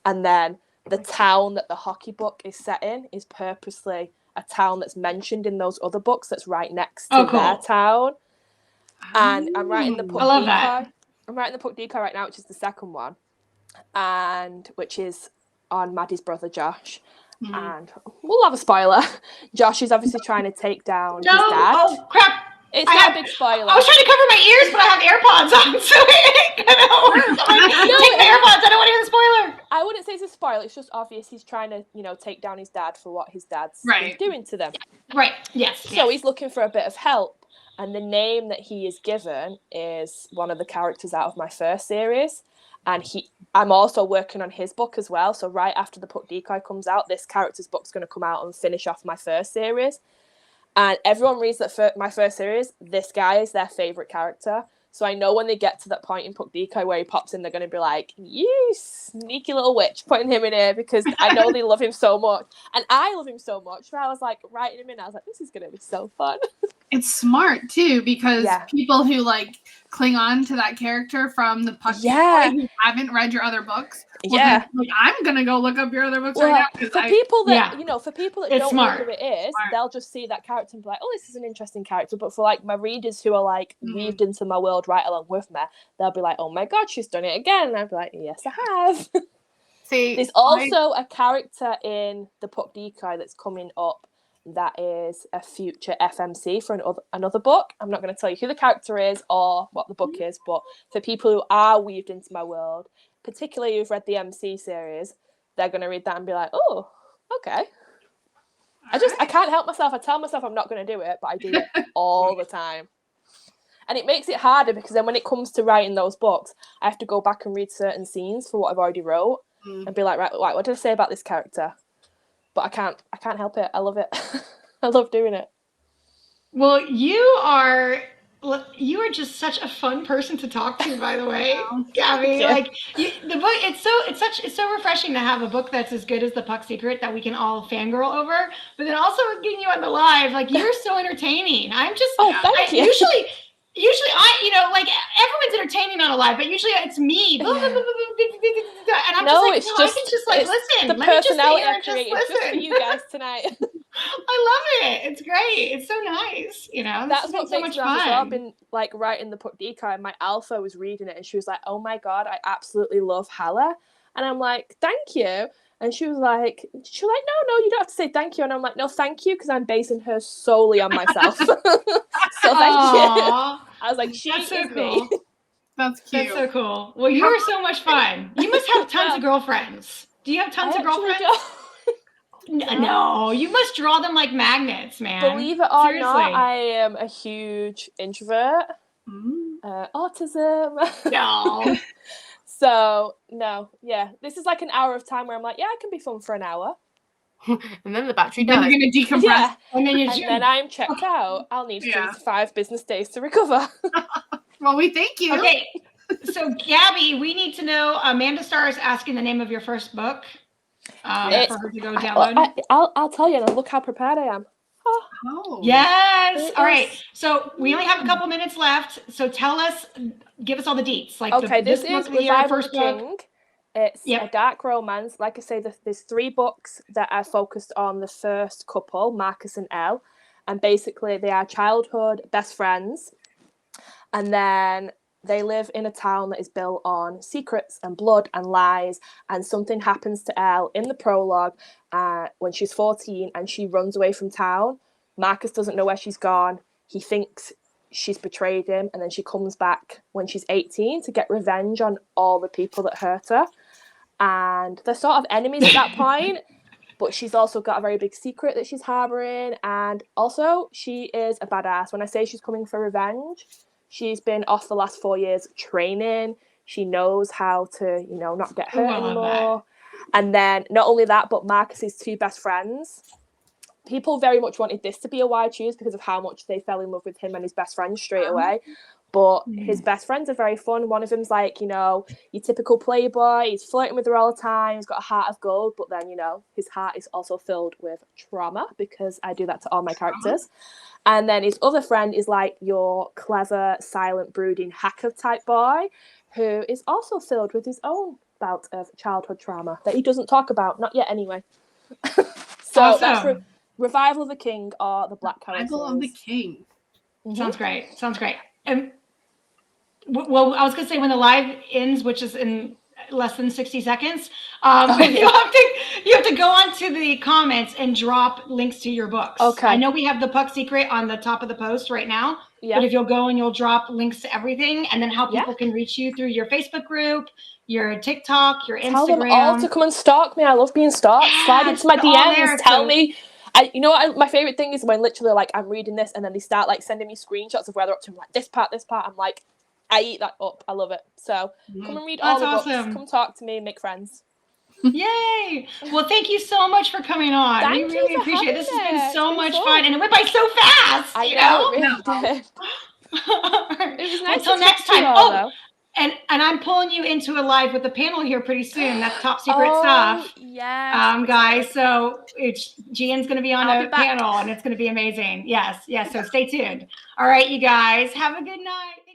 And then the town that the hockey book is set in is purposely a town that's mentioned in those other books that's right next to their town. And I'm writing the Puck Decoy. I'm writing the Puck Decoy right now, which is the 2nd one. And which is on Maddie's brother Josh. And we'll have a spoiler. Josh is obviously trying to take down his dad. Oh crap! It's not a big spoiler. I was trying to cover my ears, but I have AirPods on, so it ain't gonna take the AirPods. I don't want to hear the spoiler. I wouldn't say it's a spoiler. It's just obvious he's trying to, take down his dad for what his dad's been doing to them. Right. Yes. So he's looking for a bit of help, and the name that he is given is one of the characters out of my first series. And I'm also working on his book as well. So right after the Puck Decoy comes out, this character's book's going to come out and finish off my first series. And everyone reads that my first series, this guy is their favourite character. So I know when they get to that point in Puck Decoy where he pops in, they're going to be like, you sneaky little witch, putting him in here, because I know they love him so much. And I love him so much. So I was like writing him in. I was like, this is going to be so fun. It's smart too, because people who like cling on to that character from the Puck Decoy who haven't read your other books. Well, like, I'm going to go look up your other books right now. For people that, for people that don't know who it is, Smart. they'll just see that character and be like, oh, this is an interesting character. But for like my readers who are like weaved into my world right along with me, they'll be like, oh my God, she's done it again. And I'd be like, yes, I have. See, there's also a character in the Puck Decoy that's coming up that is a future FMC for another book. I'm not going to tell you who the character is or what the book is, but for people who are weaved into my world, particularly who've read the MC series, they're going to read that and be like, oh, okay. I can't help myself. I tell myself I'm not going to do it, but I do it all the time. And it makes it harder because then when it comes to writing those books, I have to go back and read certain scenes for what I've already wrote and be like, right, what did I say about this character? But I can't help it. I love it. I love doing it. Well, you are you are just such a fun person to talk to, by the way, Gabby. Like the book, it's so refreshing to have a book that's as good as The Puck Secret that we can all fangirl over. But then also getting you on the live, like you're so entertaining. I'm just thank you. Usually like everyone's entertaining on a live, but usually it's me. And I'm I can just like listen. The Let me just sit personality here I and just created listen. just for you guys tonight. I love it. It's great. It's so nice. That's what so makes much me fun. laugh as well. I've been like writing the Puck Deca, and my alpha was reading it, and she was like, "Oh my god, I absolutely love Hala," and I'm like, "Thank you." And she was like, "No, you don't have to say thank you." And I'm like, "No, thank you, because I'm basing her solely on myself." So thank you. I was like, "She is me." That's cute. That's so cool. Well, you are so much fun. You must have tons of girlfriends. Do you have tons of girlfriends? No, you must draw them like magnets, man. Believe it or not, I am a huge introvert. Autism. No. So, no, yeah. This is like an hour of time where I'm like, yeah, I can be fun for an hour. And then the battery dies. Then you're going to decompress. Yeah. And then I'm checked out. I'll need 3 to 5 business days to recover. Well, we thank you. Okay. So, Gabby, we need to know, Amanda Starr is asking the name of your first book for her to go download. I'll tell you, and look how prepared I am. Oh. Yes. All right. So we only have a couple minutes left. So give us all the deets. Like this is Revival the King. It's a dark romance. Like I say, there's 3 books that are focused on the first couple, Marcus and Elle. And basically they are childhood best friends. And then they live in a town that is built on secrets and blood and lies. And something happens to Elle in the prologue when she's 14 and she runs away from town. Marcus doesn't know where she's gone. He thinks she's betrayed him. And then she comes back when she's 18 to get revenge on all the people that hurt her. And they're sort of enemies at that point. But she's also got a very big secret that she's harboring. And also, she is a badass. When I say she's coming for revenge, she's been off the last 4 years training. She knows how to, not get hurt anymore. And then not only that, but Marcus's 2 best friends. People very much wanted this to be a wide choose because of how much they fell in love with him and his best friend straight away. But his best friends are very fun. One of them's like, your typical playboy. He's flirting with her all the time. He's got a heart of gold. But then, his heart is also filled with trauma because I do that to all my characters. And then his other friend is like your clever, silent, brooding hacker type boy who is also filled with his own bout of childhood trauma that he doesn't talk about. Not yet, anyway. So that's Revival of the King or the Black Carol. Revival of the King. Sounds great. And well, I was going to say when the live ends, which is in less than 60 seconds, you have to go onto the comments and drop links to your books. Okay. I know we have the Puck Secret on the top of the post right now, but if you'll go and you'll drop links to everything, and then how people can reach you through your Facebook group, your TikTok, your Instagram. Tell them all to come and stalk me. I love being stalked. Slide into my DMs. Tell me. My favorite thing is when literally like I'm reading this and then they start like sending me screenshots of where they're up to. I'm like, this part. I'm like, I eat that up. I love it. So come and read all the books. Come talk to me, make friends. Yay! Well, thank you so much for coming on. We really appreciate it. This has been so much fun, and it went by so fast. I know. It really did. It was nice. Until next time. And I'm pulling you into a live with the panel here pretty soon. That's top secret stuff. Yes. Guys. So GN's going to be on a panel, and it's going to be amazing. Yes. So stay tuned. All right, you guys. Have a good night.